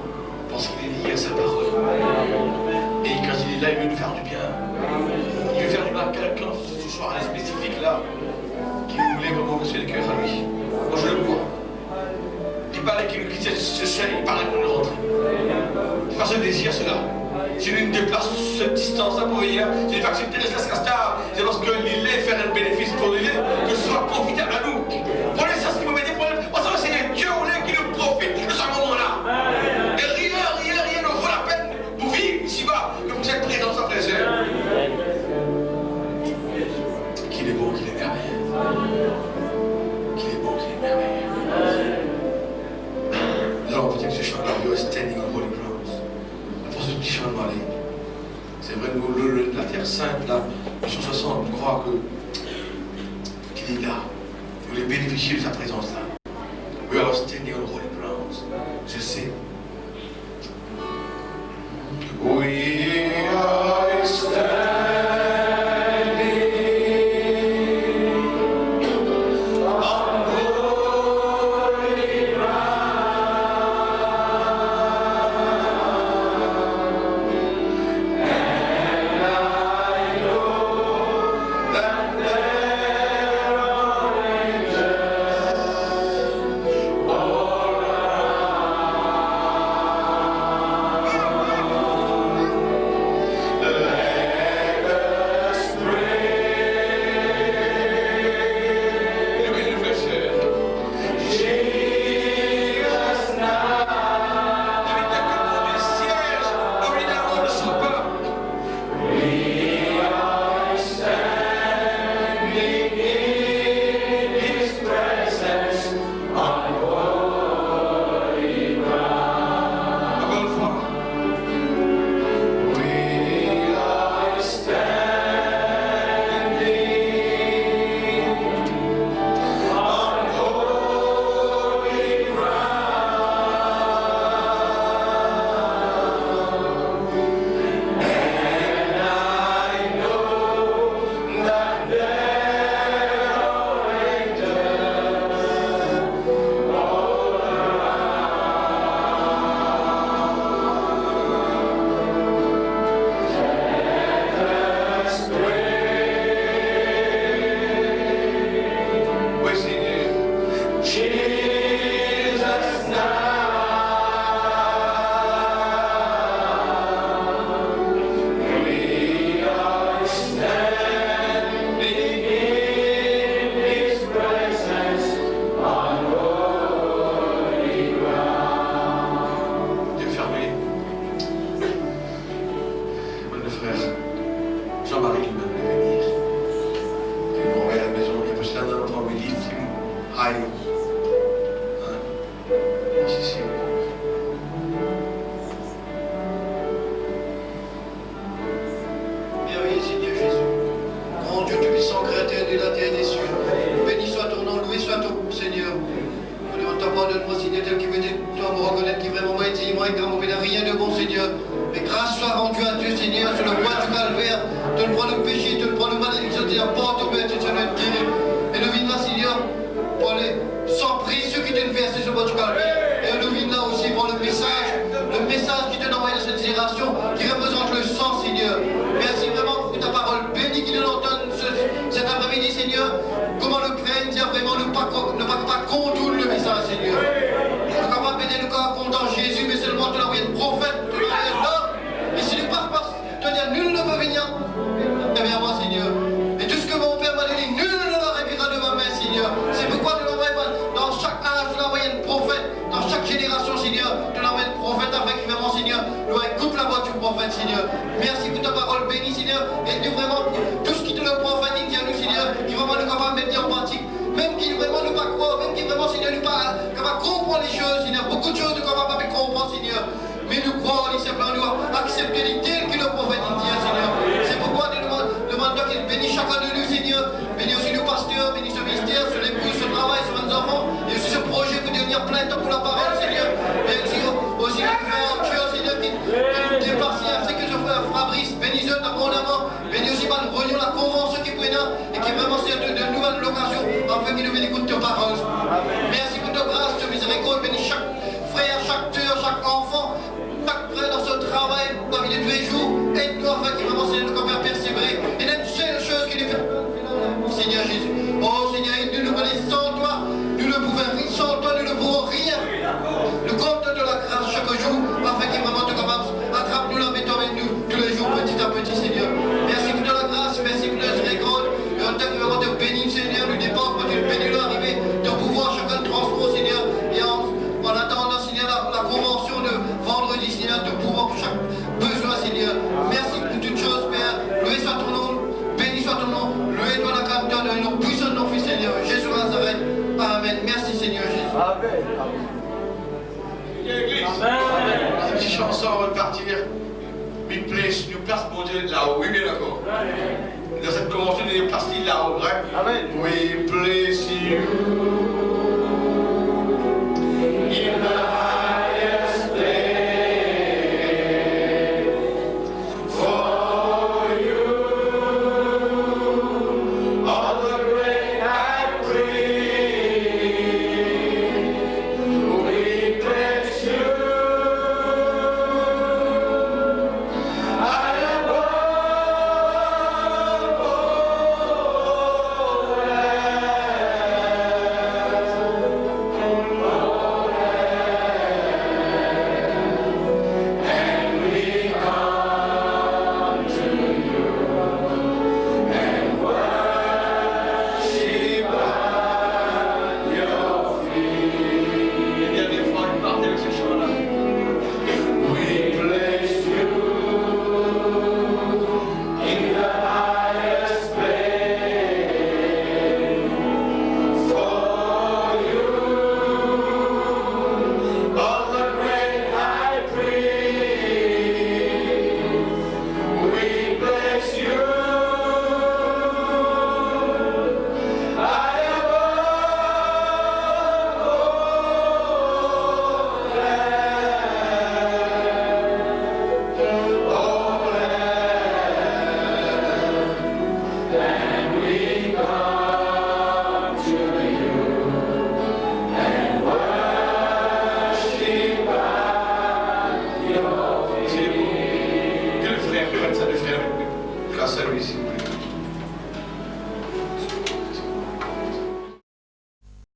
parce qu'il est lié à sa parole. Et quand il est là, il veut nous faire du bien. Il veut faire du bien à quelqu'un ce soir spécifique là, qui voulait vraiment reçu le cœur à lui. Moi je le vois. Il parlait qu'il se chaîne, il parlait pour nous rentrer. Parce que je désire cela. Si nous nous déplaçons cette distance-là pour venir, c'est pas que c'est Thérèse Castar, c'est parce que l'île fait un bénéfice pour l'île, que ce soit profitable à nous. Prenez ça, ce qui m'a dit, c'est Dieu qui nous profite de ce moment-là. Et rien ne vaut la peine pour vivre ici-bas que pour cette présence à frères et sœurs. Qu'il est bon, qu'il est merveilleux. Qu'il est bon, qu'il est merveilleux. Nous allons peut-être ce chant-là, we are standing on holy grounds. Pour ce petit chant-là, c'est vrai, la terre sainte, là, 160, on croit qu'il est là. Vous voulez bénéficier de sa présence-là. We are standing on holy grounds. Je sais. We are standing on holy ground. And I know that there are angels all
Merci pour ta grâce, ta miséricorde, bénis chaque
ensemble avant de partir, nous place mon Dieu là-haut. Oui, bien d'accord. Dans cette convention, nous place là-haut, vrai?
Amen.
We place you in the highest place. For you, all the great high priest, we place you high above all and we come to you and worship at your feet. Et dernière fois, il part avec ce chant-là. We place you in the highest place. For you, all the great high priest, we place you high above all and we come to you and worship at your feet. Que le frère prenne ça, le frère, grâce à lui, s'il vous plaît.